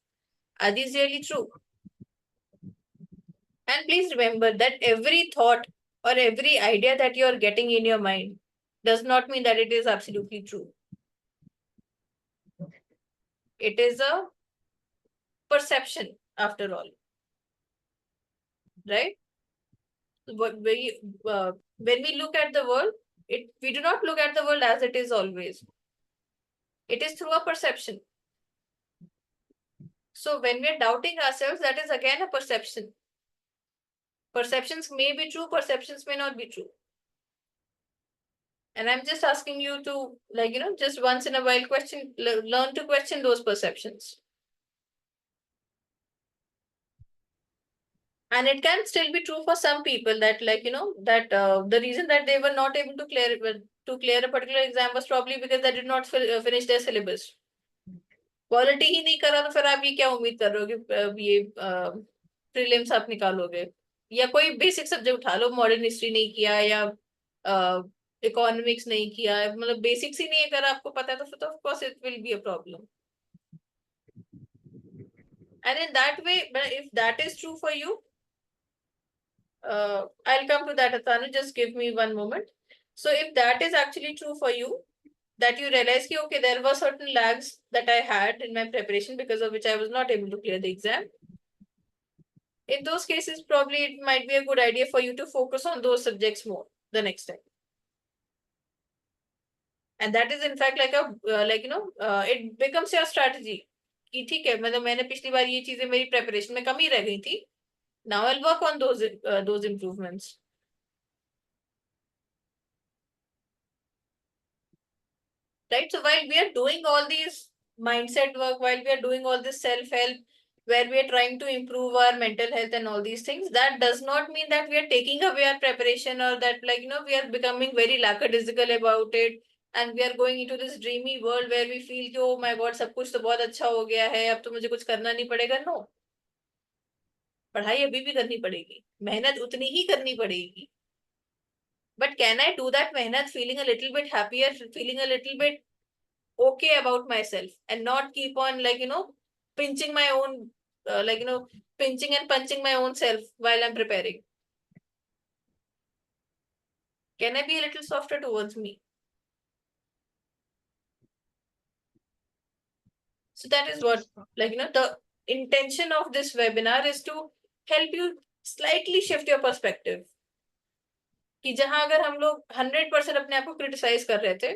are these really true? And please remember that every thought or every idea that you're getting in your mind does not mean that it is absolutely true. It is a perception after all, right? When we look at the world, we do not look at the world as it is always. It is through a perception. So when we're doubting ourselves, that is again a perception. Perceptions may be true, perceptions may not be true. And I'm just asking you to, just once in a while learn to question those perceptions. And it can still be true for some people that, the reason that they were not able to clear a particular exam was probably because they did not finish their syllabus. Quality ही नहीं करा, तो फिर आप ये क्या उम्मीद कर रहे हो कि ये प्रीलिम्स आप निकालोगे? या कोई बेसिक सब्जेक्ट उठा लो, मॉडर्न हिस्ट्री नहीं किया या इकोनॉमिक्स नहीं किया, मतलब बेसिक्स ही नहीं अगर आपको पता है, तो फिर तो of course it will be a problem. And in that way, if that is true for you, I'll come to that, Atanu, just give me one moment. So if that is actually true for you, that you realize कि okay, there were certain lags that I had in my preparation because of which I was not able to clear the exam. In those cases, probably it might be a good idea for you to focus on those subjects more the next time. And that is in fact like a it becomes your strategy कि ठीक है, मतलब मैंने पिछली बार ये चीजें मेरी preparation में कमी रह गई थी, now I'll work on those improvements. Right, so while we are doing all these mindset work, while we are doing all this self-help, where we are trying to improve our mental health and all these things, that does not mean that we are taking away our preparation, or that we are becoming very lackadaisical about it, and we are going into this dreamy world where we feel कि oh my god सब कुछ तो बहुत अच्छा हो गया है, अब तो मुझे कुछ करना नहीं पड़ेगा. नो, पढ़ाई अभी भी करनी पड़ेगी, मेहनत उतनी ही करनी पड़ेगी. But can I do that mehnat feeling a little bit happier, feeling a little bit okay about myself, and not keep on pinching my own pinching and punching my own self while I'm preparing? Can I be a little softer towards me? So that is what the intention of this webinar is, to help you slightly shift your perspective. कि जहां अगर हम लोग 100% अपने आप को criticise कर रहे थे,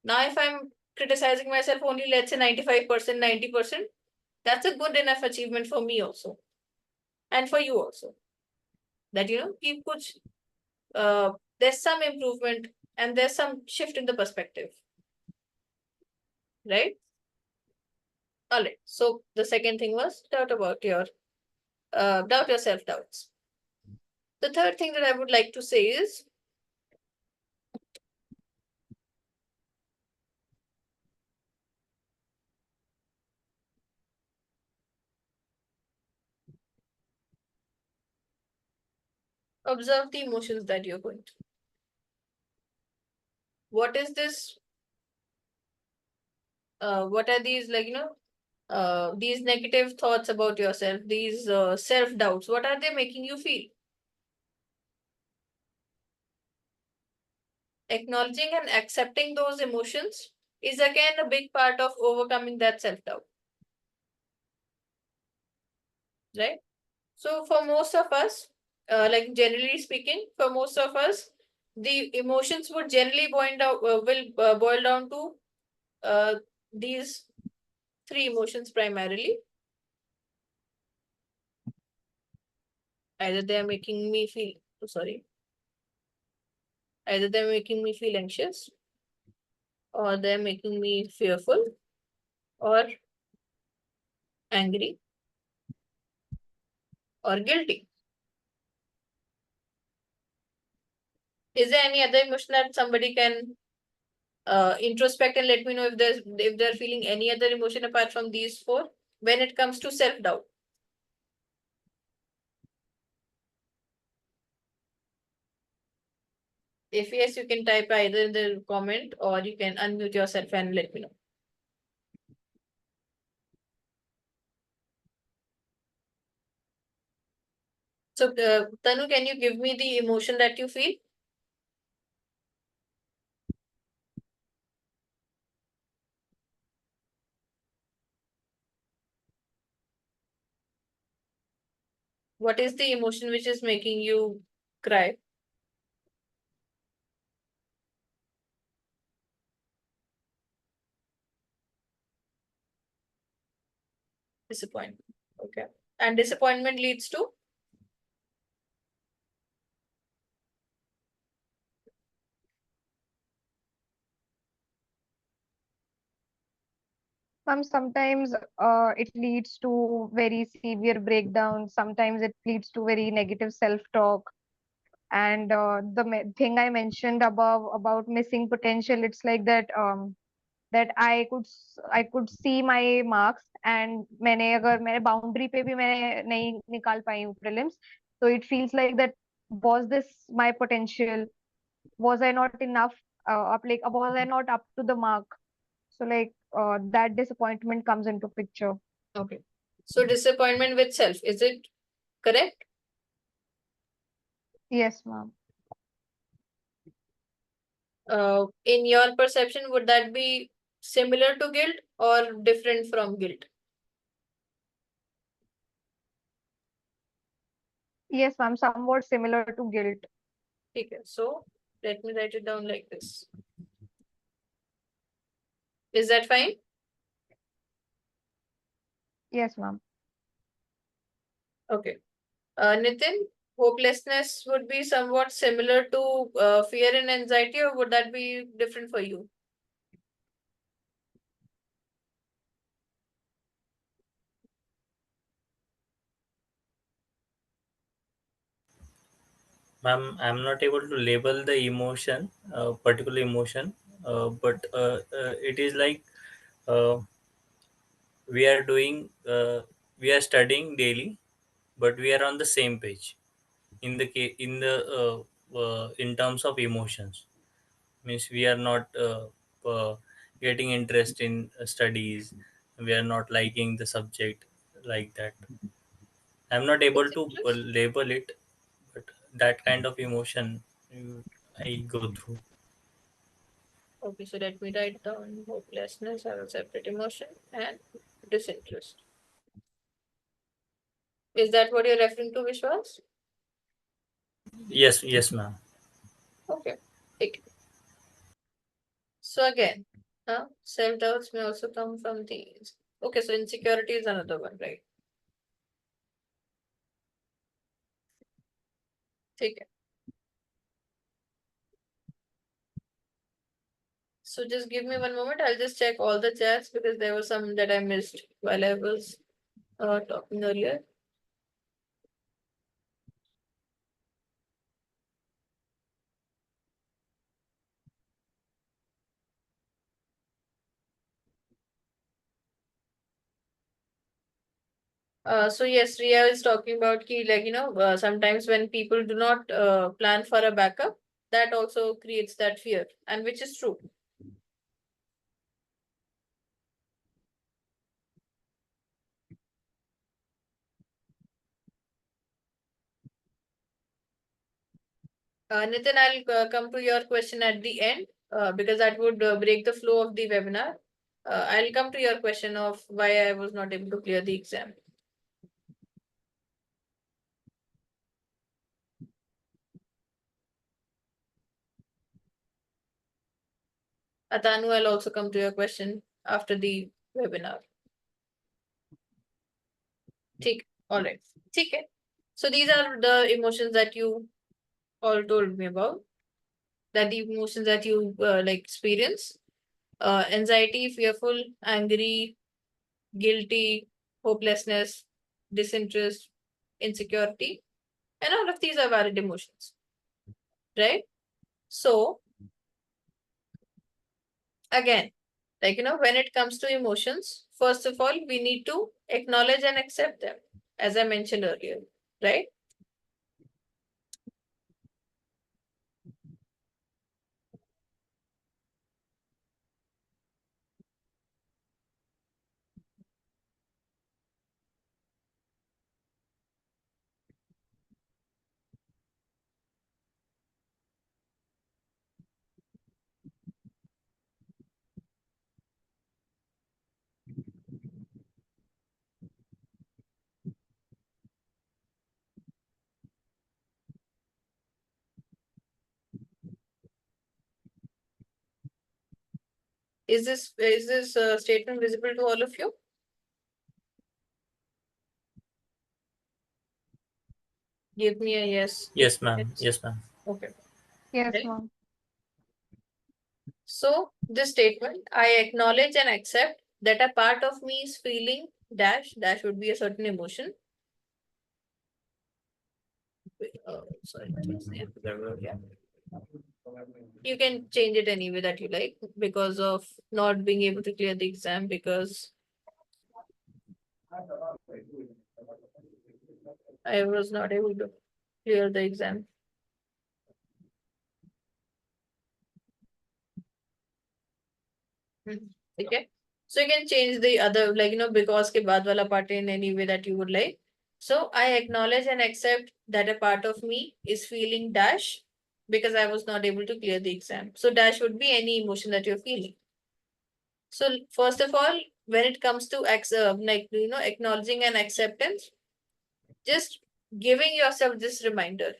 now if I'm criticizing myself only, let's say 95%, 90%, that's a good enough achievement for me also, and for you also. That keep kuch there's some improvement, and there's some shift in the perspective, right? All right, so the second thing was doubt your self doubts. The third thing that I would like to say is observe the emotions that you're going through. What is this? What are these these negative thoughts about yourself, these self doubts? What are they making you feel? Acknowledging and accepting those emotions is again a big part of overcoming that self doubt, right? So for most of us, generally speaking, for most of us, the emotions would generally boil down to these three emotions primarily. Either they are making me feel either they're making me feel anxious, or they're making me fearful, or angry, or guilty. Is there any other emotion that somebody can introspect and let me know if they're feeling any other emotion apart from these four when it comes to self-doubt? If yes, you can type either in the comment, or you can unmute yourself and let me know. So Tanu, can you give me the emotion that you feel? What is the emotion which is making you cry? Disappointment. Okay. And disappointment leads to? Sometimes it leads to very severe breakdown. Sometimes it leads to very negative self-talk. And the thing I mentioned above about missing potential, it's like that that I could see my marks, and मैंने अगर मेरे boundary पे भी मैं नहीं निकाल पाई हूँ prelims, so it feels like that, was this my potential? Was I not enough? Was I not up to the mark? So that disappointment comes into picture. Okay. So disappointment with self, is it correct? Yes, ma'am. In your perception, would that be similar to guilt or different from guilt? Yes, ma'am, somewhat similar to guilt. Okay, so let me write it down like this. Is that fine? Yes, ma'am. Okay. Nitin, hopelessness would be somewhat similar to fear and anxiety, or would that be different for you? Ma'am, I'm not able to label the emotion, particular emotion, but it is like uh, we are doing, we are studying daily, but we are on the same page in the in terms of emotions. Means we are not getting interest in studies. We are not liking the subject like that. I'm not able to Disinterest? label it, but that kind of emotion I go through. Okay, so let me write down hopelessness as a separate emotion and disinterest. Is that what you're referring to, Vishwas? Yes, yes, ma'am. Okay. Take it. So again, self-doubts may also come from these. Okay, so insecurity is another one, right? Take it. So just give me 1 moment. I'll just check all the chats because there were some that I missed while I was talking earlier. So yes, Ria is talking about key, like, sometimes when people do not plan for a backup, that also creates that fear, and which is true. Nitin, I'll come to your question at the end because that would break the flow of the webinar. I'll come to your question of why I was not able to clear the exam. Atanu, I'll also come to your question after the webinar. Take, all right. Take it. So these are the emotions that you all told me about. That the emotions that you like experience. Anxiety, fearful, angry, guilty, hopelessness, disinterest, insecurity, and all of these are valid emotions, right? So again, like, when it comes to emotions, first of all, we need to acknowledge and accept them, as I mentioned earlier, right? Is this statement visible to all of you? Give me a yes. Yes, ma'am. Yes, ma'am. Okay. Yes, Right. ma'am. So this statement, I acknowledge and accept that a part of me is feeling dash would be a certain emotion. Sorry, yeah. You can change it any way that you like because of not being able to clear the exam because I was not able to clear the exam. Okay. So you can change the other, like, because ke baad wala part in any way that you would like. So I acknowledge and accept that a part of me is feeling dash because I was not able to clear the exam. So dash would be any emotion that you're feeling. So first of all, when it comes to acknowledging and acceptance, just giving yourself this reminder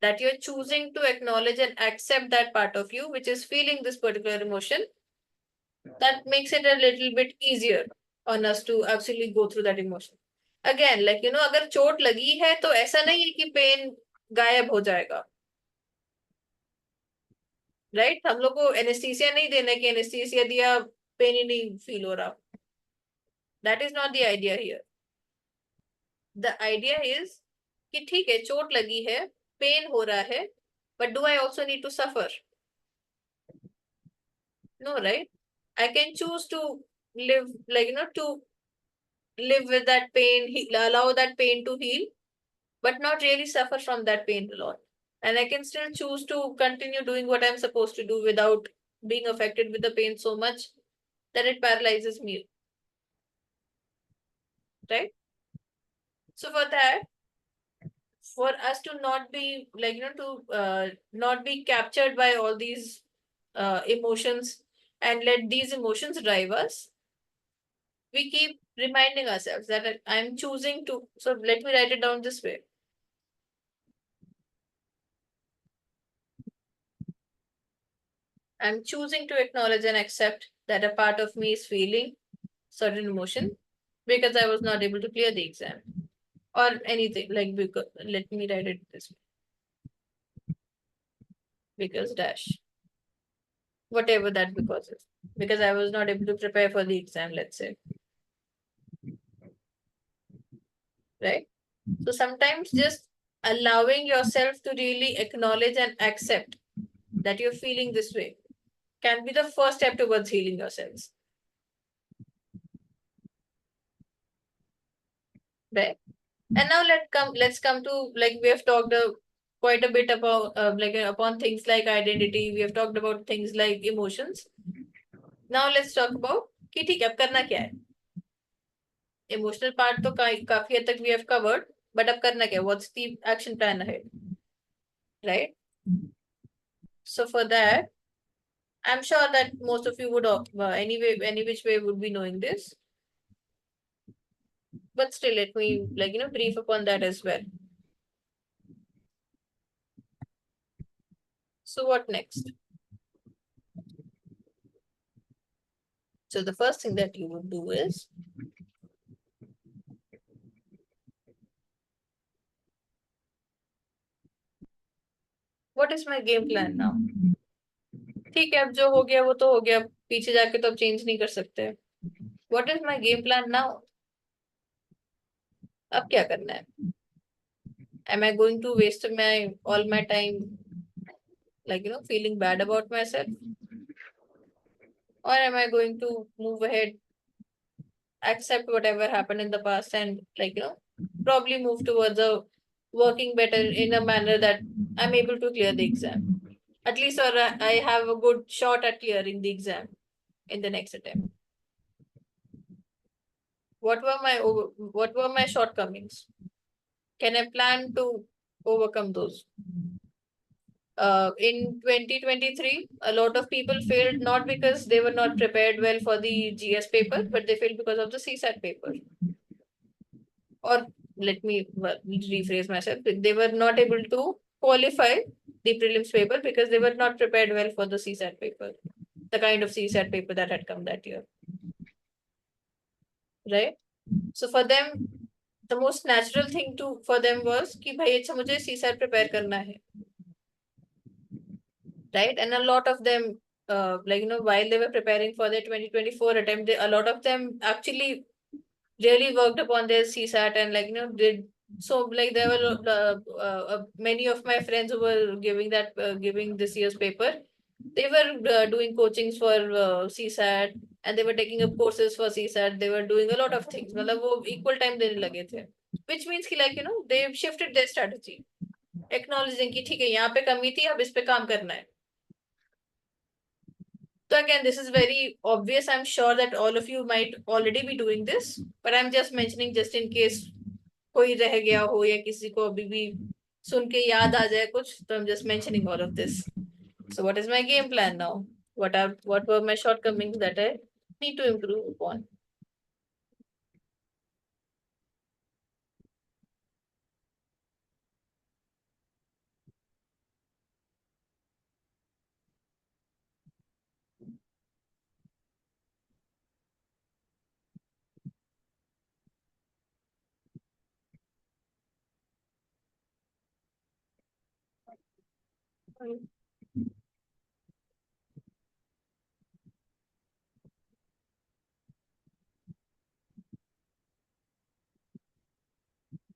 that you're choosing to acknowledge and accept that part of you which is feeling this particular emotion, that makes it a little bit easier on us to actually go through that emotion. Again, like अगर चोट लगी है तो ऐसा नहीं है कि pen गायब हो जाएगा, राइट? हम लोग को एनेस्थीसिया नहीं देना कि एनेस्थीसिया दिया पेन ही नहीं फील हो रहा. That is not the idea here. The idea is कि ठीक है चोट लगी है, पेन हो रहा है, but do I also need to suffer? No, right? I can choose to live, like to live with that pain, allow that pain to heal, but not really suffer from that pain a lot. And I can still choose to continue doing what I'm supposed to do without being affected with the pain so much that it paralyzes me. Right? So for that, for us to not be not be captured by all these emotions and let these emotions drive us, we keep reminding ourselves that I'm choosing to. So let me write it down this way. I'm choosing to acknowledge and accept that a part of me is feeling certain emotion because I was not able to clear the exam or anything like because let me write it this way. Because dash. Whatever that because is. Because I was not able to prepare for the exam, let's say. Right? So sometimes just allowing yourself to really acknowledge and accept that you're feeling this way can be the first step towards healing yourselves. Right? And now let's come to, like, we have talked quite a bit about upon things like identity. We have talked about things like emotions. Now let's talk about कि ठीक है अब करना क्या है. Emotional part तो काफी हद तक we have covered, but अब करना क्या है? What's the action plan ahead? Right? So for that, I'm sure that most of you would any which way would be knowing this. But still, let me brief upon that as well. So what next? So the first thing that you would do is what is my game plan now? ठीक है अब जो हो गया वो तो हो गया, पीछे जाके तो अब चेंज नहीं कर सकते. What is my game plan now? अब क्या करना है? Am I going to waste all my time feeling bad about myself? Or am I going to move ahead, accept whatever happened in the past and probably move towards a working better in a manner that I'm able to clear the exam? At least or I have a good shot at clearing the exam in the next attempt. What were my shortcomings? Can I plan to overcome those? In 2023, a lot of people failed not because they were not prepared well for the GS paper, but they failed because of the CSAT paper. Or let me rephrase myself. They were not able to qualify the prelims paper because they were not prepared well for the CSAT paper, the kind of CSAT paper that had come that year. Right? So for them, the most natural thing for them was कि भाई अच्छा मुझे CSAT prepare करना है. Right? And a lot of them, while they were preparing for their 2024 attempt, a lot of them actually really worked upon their CSAT and did so. Like there were many of my friends who were giving this year's paper. They were doing coachings for CSAT and they were taking up courses for CSAT. They were doing a lot of things. मतलब वो equal time देने लगे थे. Which means कि they shifted their strategy, acknowledging कि ठीक है यहाँ पे कमी थी अब इस पे काम करना है. So again, this is very obvious. I'm sure that all of you might already be doing this, but I'm just mentioning just in case कोई रह गया हो या किसी को अभी भी सुन के याद आ जाए कुछ, तो I'm just mentioning all of this. So what is my game plan now? What were my shortcomings that I need to improve upon?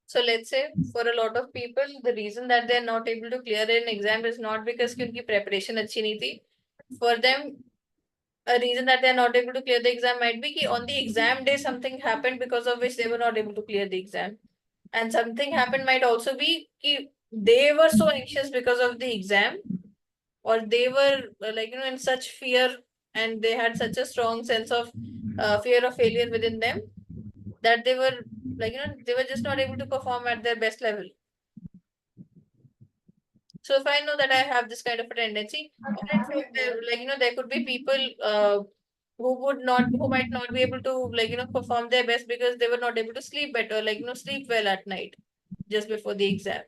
So let's say for a lot of people, the reason that they're not able to clear an exam is not because कि उनकी preparation अच्छी नहीं थी. For them, a reason that they're not able to clear the exam might be कि on the exam day something happened because of which they were not able to clear the exam. And something happened might also be कि they were so anxious because of the exam, or they were in such fear, and they had such a strong sense of fear of failure within them, that they were they were just not able to perform at their best level. So if I know that I have this kind of a tendency, or in fact, there could be people who might not be able to perform their best because they were not able to sleep better, sleep well at night just before the exam,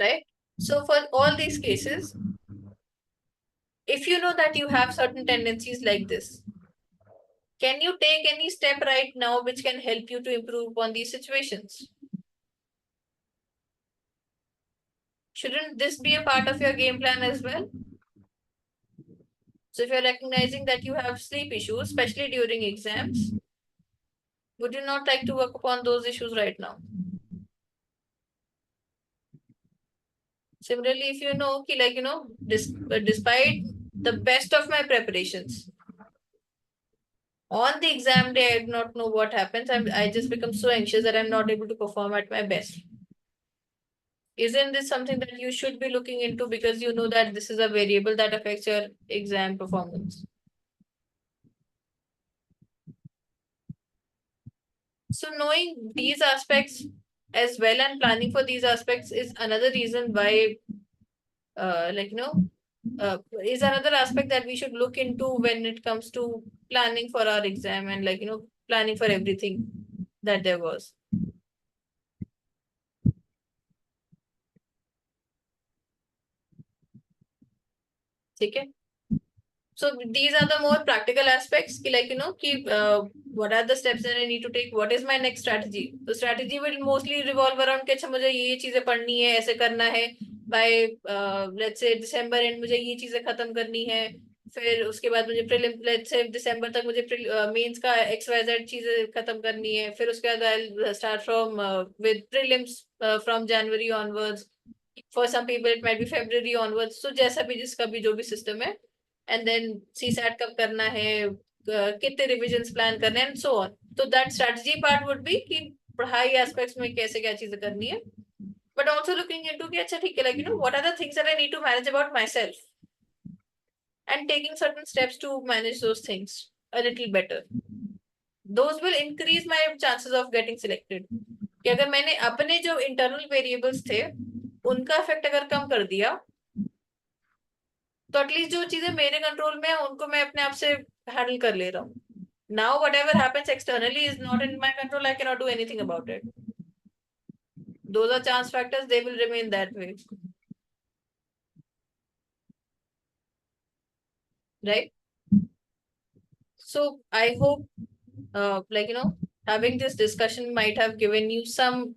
right? So for all these cases, if you know that you have certain tendencies like this, can you take any step right now which can help you to improve on these situations? Shouldn't this be a part of your game plan as well? So if you're recognizing that you have sleep issues, especially during exams, would you not like to work upon those issues right now? Similarly, if you know, despite the best of my preparations, on the exam day, I do not know what happens. I just become so anxious that I'm not able to perform at my best. Isn't this something that you should be looking into, because you know that this is a variable that affects your exam performance? So knowing these aspects as well and planning for these aspects is another reason why, is another aspect that we should look into when it comes to planning for our exam and planning for everything that there was. Okay. So these are the more practical aspects, what are the steps that I need to take? What is my next strategy? The strategy will mostly revolve around कि अच्छा मुझे ये चीजें पढ़नी है, ऐसे करना है, by let's say December end मुझे ये चीजें खत्म करनी है, फिर उसके बाद मुझे प्रीलिम, let's say December तक मुझे मेंस का XYZ चीजें खत्म करनी है, फिर उसके बाद I'll start from with prelims from January onwards. For some people it might be February onwards. So जैसा भी जिसका भी जो भी system है, and then CSAT कब करना है, कितने revisions plan करने हैं, and so on. So that strategy part would be कि पढ़ाई aspects में कैसे क्या चीजें करनी है, but also looking into कि अच्छा ठीक है, what are the things that I need to manage about myself, and taking certain steps to manage those things a little better. Those will increase my chances of getting selected. कि अगर मैंने अपने जो internal variables थे उनका effect अगर कम कर दिया, तो एटलीस्ट जो चीजें मेरे कंट्रोल में है उनको मैं अपने आप से हैंडल कर ले रहा हूँ. Now whatever happens externally is not in my control. I cannot do anything about it. Those are chance factors. They will remain that way. Right? So I hope having this discussion might have given you some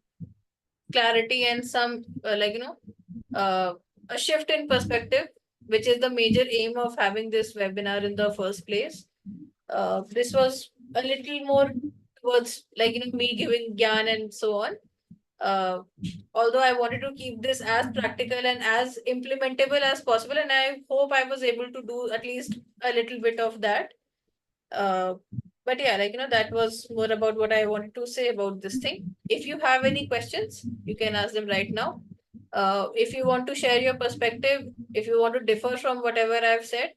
clarity and some a shift in perspective, which is the major aim of having this webinar in the first place. This was a little more towards me giving gyan and so on. Although I wanted to keep this as practical and as implementable as possible, and I hope I was able to do at least a little bit of that. But yeah, that was more about what I wanted to say about this thing. If you have any questions, you can ask them right now. If you want to share your perspective, if you want to differ from whatever I've said,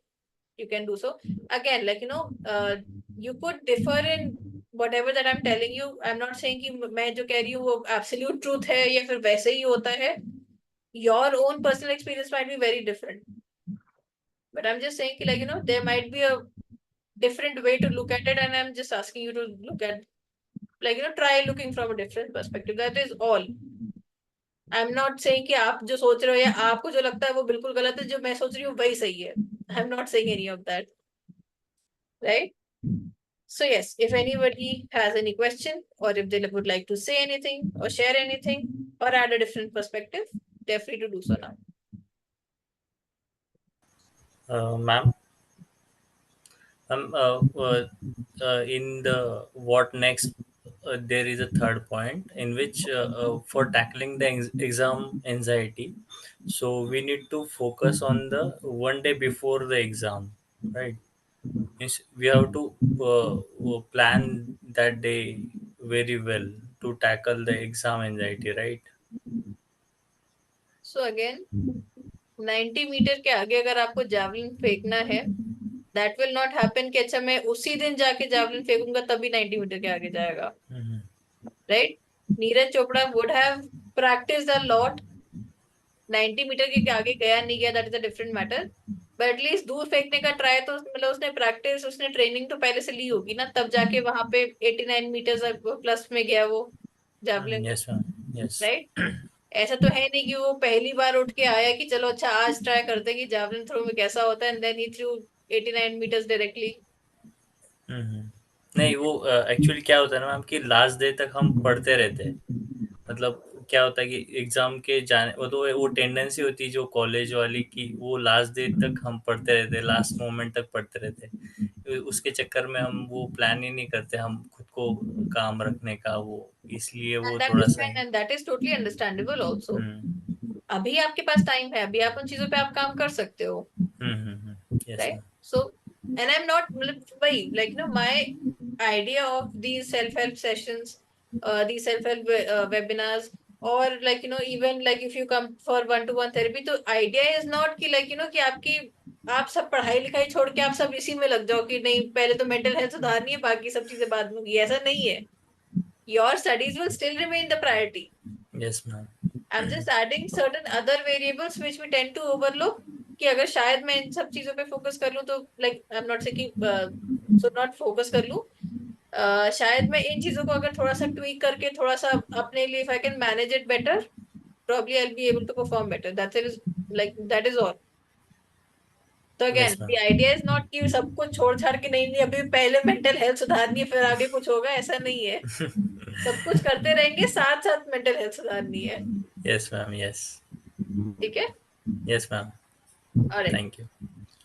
you can do so. Again, you could differ in whatever that I'm telling you. I'm not saying कि मैं जो कह रही हूँ वो absolute truth है या फिर वैसे ही होता है. Your own personal experience might be very different. But I'm just saying कि there might be a different way to look at it, and I'm just asking you to look at try looking from a different perspective. That is all. I'm not saying कि आप जो सोच रहे हो या आपको जो लगता है वो बिल्कुल गलत है, जो मैं सोच रही हूँ वही सही है. I'm not saying any of that. Right? So yes, if anybody has any question, or if they would like to say anything or share anything or add a different perspective, they're free to do so now. Ma'am, in the what next, there is a third point in which for tackling the exam anxiety, so we need to focus on the one day before the exam, right? Means we have to plan that day very well to tackle the exam anxiety, right? So again, 90 metre के आगे अगर आपको javelin फेंकना है, that will not happen कि अच्छा मैं उसी दिन जाके जावलिन फेंकूंगा तभी 90 मीटर के आगे जाएगा, Mhm. Right? Neeraj Chopra would have practised a lot. 90 metre के आगे गया नहीं गया, that is a different matter, but at least दूर फेंकने का ट्राई तो मतलब उसने प्रैक्टिस, उसने ट्रेनिंग तो पहले से ली होगी ना, तब जाके वहां पे 89 मीटर प्लस में गया वो javelin, Yes, ma'am. Yes. Right? ऐसा तो है नहीं कि वो पहली बार उठ के आया कि चलो अच्छा आज ट्राई करते हैं कि जावलिन थ्रो में कैसा होता है, and then he threw 89 metres directly. नहीं, वो एक्चुअली क्या होता है ना मैम कि लास्ट डे तक हम पढ़ते रहते हैं. मतलब क्या होता है कि एग्जाम के जाने वो टेंडेंसी होती है जो कॉलेज वाली की, वो लास्ट डे तक हम पढ़ते रहते हैं, लास्ट मोमेंट तक पढ़ते रहते हैं. उसके चक्कर में हम वो प्लान ही नहीं करते हम खुद को काम रखने का, वो इसलिए वो एंड दैट थोड़ा इज सा fine and that is totally understandable also. हम्म अभी आपके पास टाइम है, अभी आप उन चीजों पे आप काम कर सकते हो, yes right? Ma'am. So, and I'm not like my idea of these self-help sessions, these self-help webinars, or like even like if you come for one-to-one therapy, तो idea is not कि like कि आपकी आप सब पढ़ाई लिखाई छोड़ के आप सब इसी में लग जाओ कि नहीं पहले तो मेंटल हेल्थ सुधारनी है, बाकी सब चीजें बाद में होगी, ऐसा नहीं है. Your studies will still remain the priority. Yes ma'am. I'm just adding certain other variables which we tend to overlook, कि अगर शायद मैं इन सब चीजों पे फोकस कर लूं तो like I'm not saying so not focus कर लूं, शायद मैं इन चीजों को अगर थोड़ा सा ट्वीक करके थोड़ा सा अपने लिए if I can manage it better, probably I'll be able to perform better. That is all. तो again yes ma'am. the idea is not कि सब कुछ छोड़ छाड़ के नहीं अभी पहले मेंटल हेल्थ सुधारनी है फिर आगे कुछ होगा, ऐसा नहीं है. सब कुछ करते रहेंगे, साथ साथ मेंटल हेल्थ सुधारनी है. Yes ma'am. यस. ठीक है? Yes ma'am. Alright. Thank you.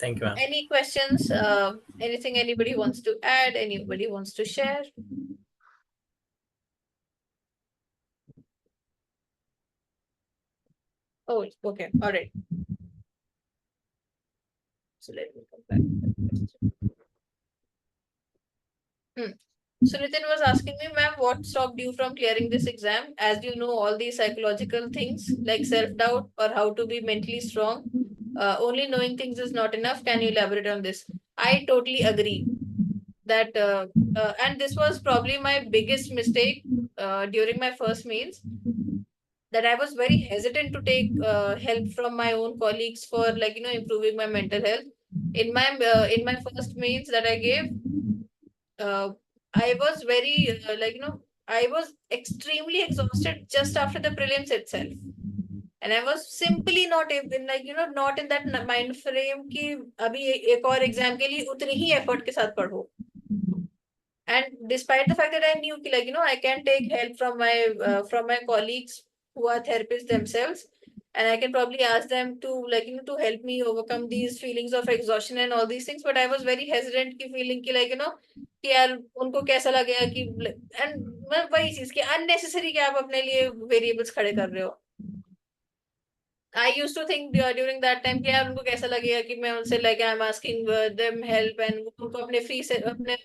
Thank you ma'am. Any questions? Anything anybody wants to add? Anybody wants to share? Oh, okay. All right. So let me come back to that question. So Nitin was asking me, ma'am, what stopped you from clearing this exam? As you know, all these psychological things like self-doubt or how to be mentally strong, only knowing things is not enough. Can you elaborate on this? I totally agree that, and this was probably my biggest mistake during my first mains, that I was very hesitant to take help from my own colleagues for like improving my mental health. In my first mains that I gave, I was very I was extremely exhausted just after the prelims itself, and I was simply not even not in that mind frame कि अभी एक और exam के लिए उतनी ही effort के साथ पढ़ो. And despite the fact that I knew I can take help from my colleagues who are therapists themselves, and I can probably ask them to to help me overcome these feelings of exhaustion and all these things, but I was very hesitant की feeling कि कि यार उनको कैसा लगेगा कि, and मैं वही चीज कि unnecessary कि आप अपने लिए variables खड़े कर रहे हो. I used to think during that time कि यार उनको कैसा लगेगा कि मैं उनसे I'm asking them help, and उनको अपने free से अपने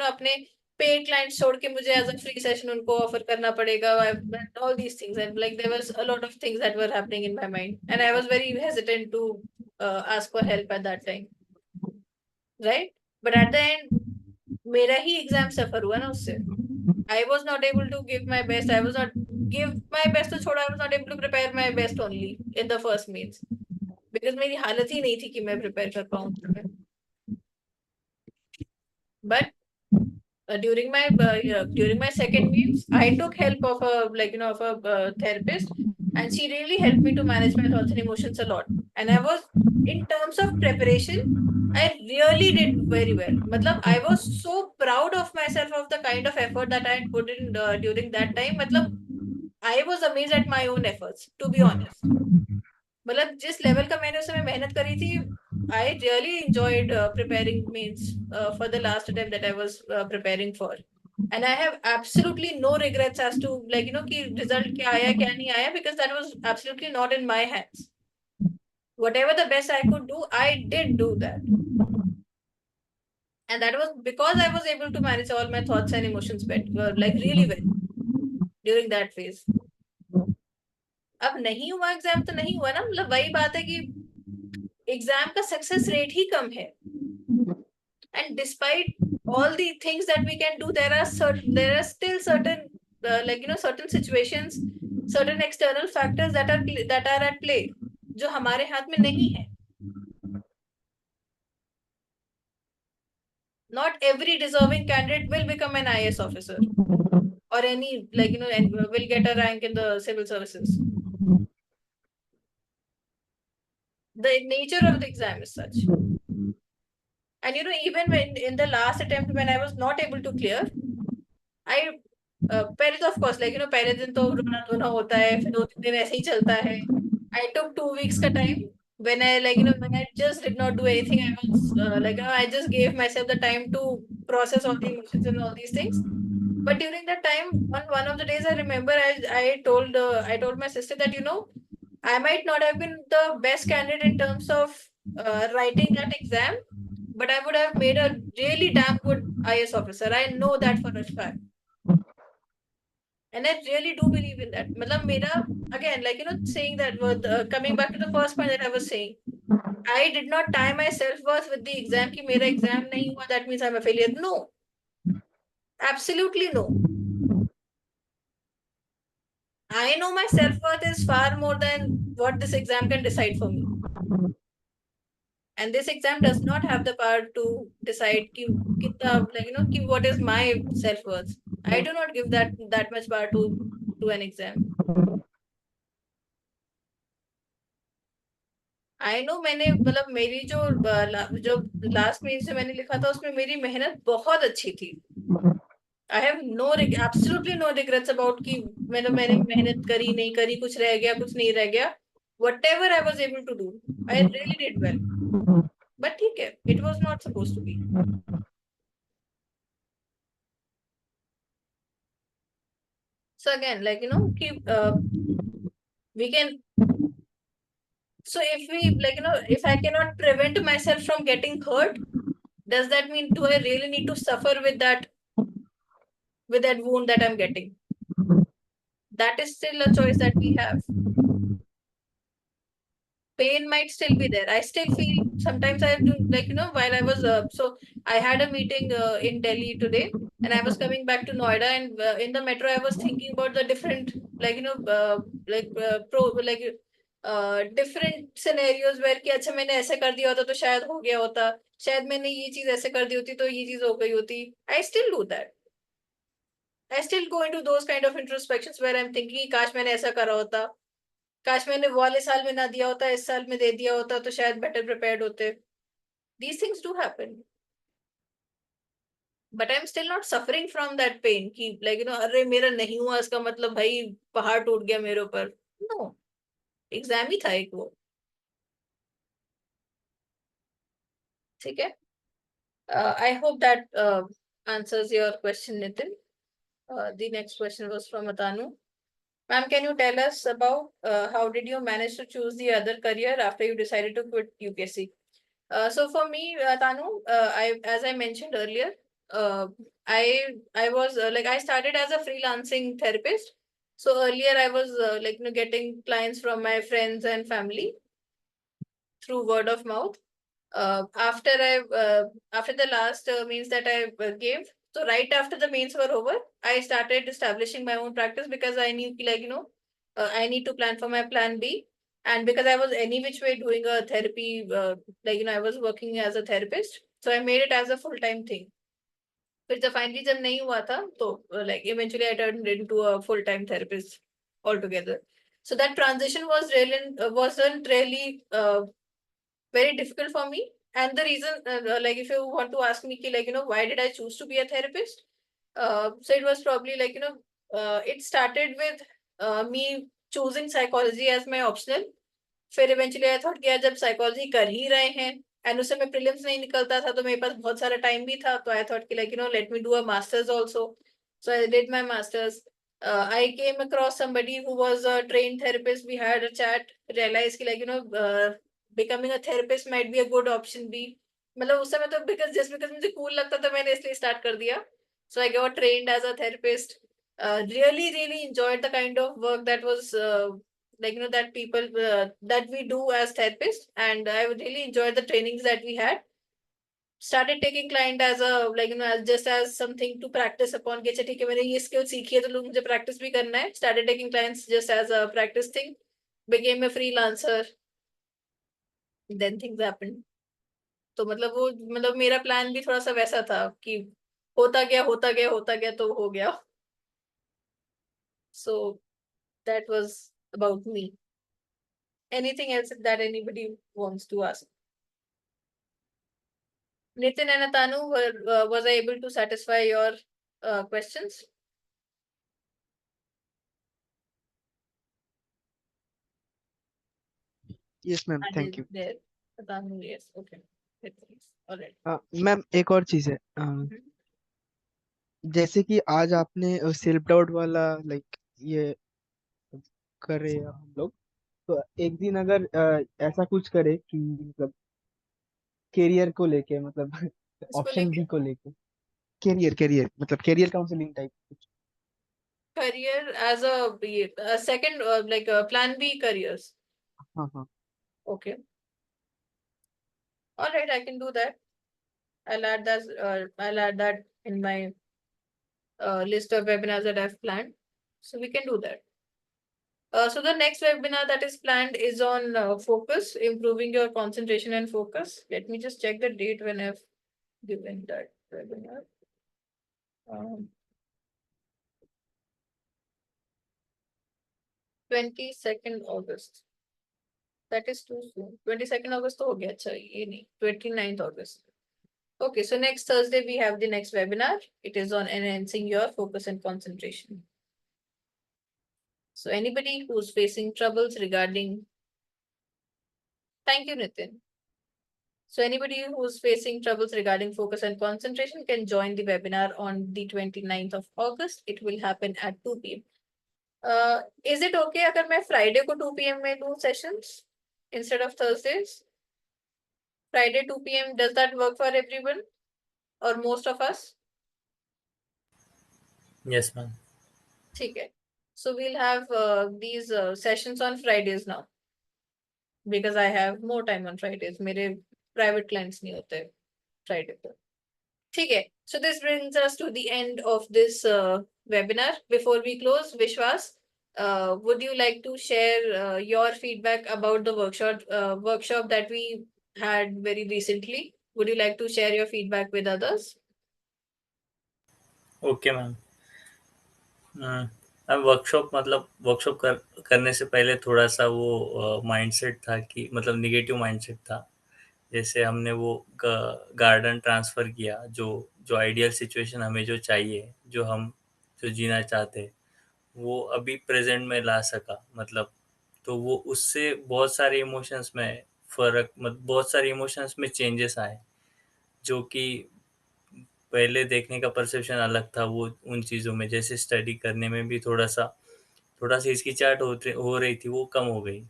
अपने paid clients छोड़ के मुझे as a free session उनको offer करना पड़ेगा, all these things, and there was a lot of things that were happening in my mind, and I was very hesitant to ask for help at that time, right? But at the end मेरा ही exam सफर हुआ ना उससे. I was not able to give my best. I was not give my best तो छोड़ा, I was not able to prepare my best only in the first means, because मेरी हालत ही नहीं थी कि मैं prepare कर पाऊँ. But during my second means, I took help of a therapist, and she really helped me to manage my thoughts and emotions a lot. And I was, in terms of preparation, I really did very well. Matlab, I was so proud of myself of the kind of effort that I had put in during that time. Matlab, I was amazed at my own efforts, to be honest. मतलब जिस level का मैंने उस समय मेहनत करी थी, I really enjoyed preparing means for the last attempt that I was preparing for. And I have absolutely no regrets as to like कि result क्या आया क्या नहीं आया, because that was absolutely not in my hands. Whatever the best I could do, I did do that. And that was because I was able to manage all my thoughts and emotions like really well during that phase. अब नहीं हुआ exam तो नहीं हुआ ना, मतलब वही बात है कि एग्जाम का सक्सेस रेट ही कम है. And despite all the things that we can do, there are still certain certain situations, certain external factors that are at play जो हमारे हाथ में नहीं है. Not every deserving candidate will become an IAS officer or any will get a rank in the civil services. The nature of the exam is such. And even when in the last attempt when I was not able to clear, I पहले तो of course पहले दिन तो रोना धोना होता है, फिर 2-3 दिन ऐसे ही चलता है. I took 2 weeks का time when I when I just did not do anything. I was I just gave myself the time to process all the emotions and all these things. But during that time, on one of the days, I remember I told my sister that I might not have been the best candidate in terms of writing that exam, but I would have made a really damn good IAS officer. I know that for a fact. And I really do believe in that. मतलब मेरा again saying that coming back to the first point that I was saying, I did not tie my self-worth with the exam कि मेरा exam नहीं हुआ that means I'm a failure. No, absolutely no. I know my self-worth is far more than what this exam can decide for me. And this exam does not have the power to decide कि what is my self-worth. I do not give that much power to an exam. I know मैंने मेरी जो last main से मैंने लिखा था उसमें मेरी मेहनत बहुत अच्छी थी. I have absolutely no regrets about कि मैंने मेहनत करी नहीं करी, कुछ रह गया कुछ नहीं रह गया. whatever I was able to do, I really did well. But ठीक है, it was not supposed to be. So again we can. So if we if I cannot prevent myself from getting hurt, does that mean do I really need to suffer with that wound that I'm getting? That is still a choice that we have. Pain might still be there. I still feel sometimes I do while I was so I had a meeting in Delhi today, and I was coming back to Noida, and in the metro I was thinking about the different different scenarios where कि अच्छा मैंने ऐसे कर दिया होता तो शायद हो गया होता, शायद मैंने ये चीज ऐसे कर दी होती तो ये चीज हो गई होती. I still do that. I still go into those kind of introspections where I'm thinking काश मैंने ऐसा करा होता, काश मैंने वो वाले साल में ना दिया होता, इस साल में दे दिया होता तो शायद better prepared होते. These things do happen. But I'm still not suffering from that pain कि अरे मेरा नहीं हुआ इसका मतलब भाई पहाड़ टूट गया मेरे ऊपर. No, एग्जाम ही था एक वो. ठीक है. I hope that answers your question, Nitin. The next question was from Atanu. Ma'am, can you tell us about how did you manage to choose the other career after you decided to quit UPSC? So for me, Tanu, as I mentioned earlier, I was I started as a freelancing therapist. So earlier I was getting clients from my friends and family through word of mouth. After the last means that I gave, so right after the mains were over, I started establishing my own practice because I knew I need to plan for my plan B, and because I was any which way doing a therapy, I was working as a therapist, so I made it as a full-time thing. फिर जब finally जब नहीं हुआ था तो eventually I turned into a full-time therapist altogether. So that transition wasn't really very difficult for me. And the reason if you want to ask me why did I choose to be a therapist, so it was probably it started with me choosing psychology as my optional. फिर eventually I thought कि यार जब psychology कर ही रहे हैं and उस समय prelims नहीं निकलता था तो मेरे पास बहुत सारा टाइम भी था, तो आई थॉट कि like let me do a masters also. So I did my masters. I came across somebody who was a trained therapist. We had a chat, realized कि becoming a therapist might be a good option भी. मतलब उस समय तो because मुझे cool लगता था मैंने इसलिए start कर दिया. So I got trained as a therapist. Really enjoyed the kind of work that was that people that we do as therapists, and I would really enjoy the trainings that we had. Started taking client as a as just as something to practice upon कि अच्छा ठीक है मैंने ये skill सीखी है तो लोग मुझे practice भी करना है. Started taking clients just as a practice thing. Became a freelancer. Then things happened. तो मतलब मेरा प्लान भी थोड़ा सा वैसा था कि होता गया तो हो गया. So that was about me. Anything else that anybody wants to ask? Nitin and Atanu, was I able to satisfy your questions? Yes, ma'am. And Thank is you. there? Atanu, yes. Okay. All right. Ma'am एक और चीज है, जैसे कि आज आपने self doubt वाला like ये कर रहे हैं हम लोग, तो एक दिन अगर ऐसा कुछ करे कि मतलब करियर को लेके, मतलब इसको ऑप्शन लेके बी को लेके, करियर करियर मतलब करियर काउंसलिंग टाइप कुछ। career as a second plan B careers. हाँ हाँ। Okay. All right, I can do that. I'll add that in my list of webinars that I've planned. So we can do that. So the next webinar that is planned is on focus, improving your concentration and focus. Let me just check the date when I've given that webinar. 22nd August. That is too soon. 22nd August तो हो गया. अच्छा ये नहीं. 29th August. Okay, so next Thursday we have the next webinar. It is on enhancing your focus and concentration. So anybody who's facing troubles regarding, thank you, Nitin. So anybody who's facing troubles regarding focus and concentration can join the webinar on the 29th of August. It will happen at 2 p.m. Is it okay अगर मैं Friday को 2 p.m. में लूँ sessions instead of Thursdays? Friday 2 p.m. Does that work for everyone or most of us? Yes, ma'am. ठीक है. So we'll have these sessions on Fridays now because I have more time on Fridays. मेरे private clients नहीं होते Friday को. ठीक है. So this brings us to the end of this webinar. Before we close, Vishwas, would you like to share your feedback about the workshop that we had very recently? Would you like to share your feedback with others? Okay ma'am. अब workshop करने से पहले थोड़ा सा वो mindset था कि मतलब निगेटिव माइंडसेट था. जैसे हमने वो गार्डन ट्रांसफ़र किया, जो आइडियल सिचुएशन हमें जो चाहिए, जो जीना चाहते, वो अभी प्रेजेंट में ला सका. मतलब तो वो उससे बहुत सारे इमोशंस में बहुत सारे इमोशंस में चेंजेस आए, जो कि पहले देखने का परसेप्शन अलग था. वो उन चीज़ों में जैसे स्टडी करने में भी थोड़ा सा हिचकिचाहट हो रही थी, वो कम हो गई.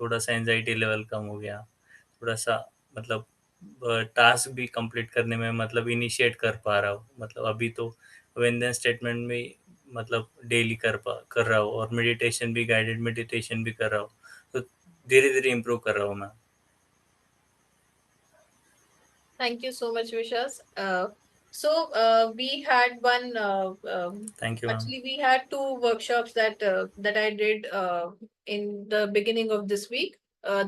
थोड़ा सा एंजाइटी लेवल कम हो गया. थोड़ा सा मतलब टास्क भी कंप्लीट करने में मतलब इनिशिएट कर पा रहा हूँ. मतलब अभी तो वेन स्टेटमेंट में मतलब डेली कर रहा हूँ, और मेडिटेशन भी, गाइडेड मेडिटेशन भी कर रहा हूँ. तो धीरे धीरे इम्प्रूव कर रहा हूँ मैं. Thank you so much, Vishwas. We had one. Thank you ma'am. Actually, we had two workshops that I did in the beginning of this week.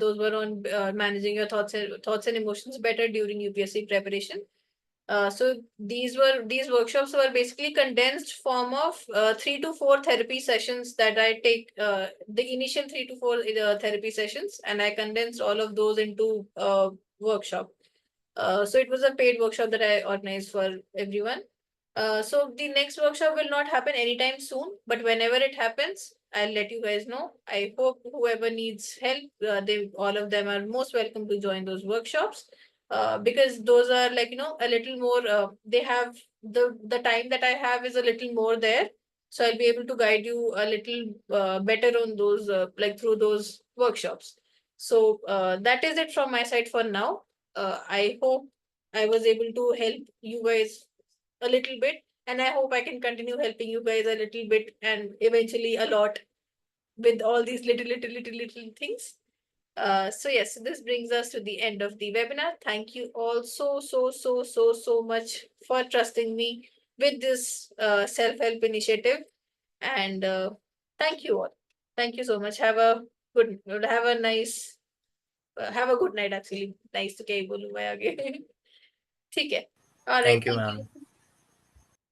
Those were on managing your thoughts and emotions better during UPSC preparation. So these workshops were basically condensed form of 3 to 4 therapy sessions that I take. The initial 3 to 4 therapy sessions, and I condensed all of those into workshop. So it was a paid workshop that I organized for everyone. So the next workshop will not happen anytime soon, but whenever it happens, I'll let you guys know. I hope whoever needs help, they all of them are most welcome to join those workshops. Because those are like, a little more, they have the time that I have is a little more there. So I'll be able to guide you a little better on those, like through those workshops. So that is it from my side for now. I hope I was able to help you guys a little bit, and I hope I can continue helping you guys a little bit and eventually a lot with all these little things. So yes, this brings us to the end of the webinar. Thank you all so much for trusting me with this self-help initiative. And thank you all. Thank you so much. Have a nice have a good night actually. Nice to क्या बोलूं मैं आगे. ठीक है. All right. Thank you, ma'am.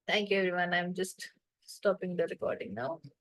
Thank you everyone. I'm just stopping the recording now.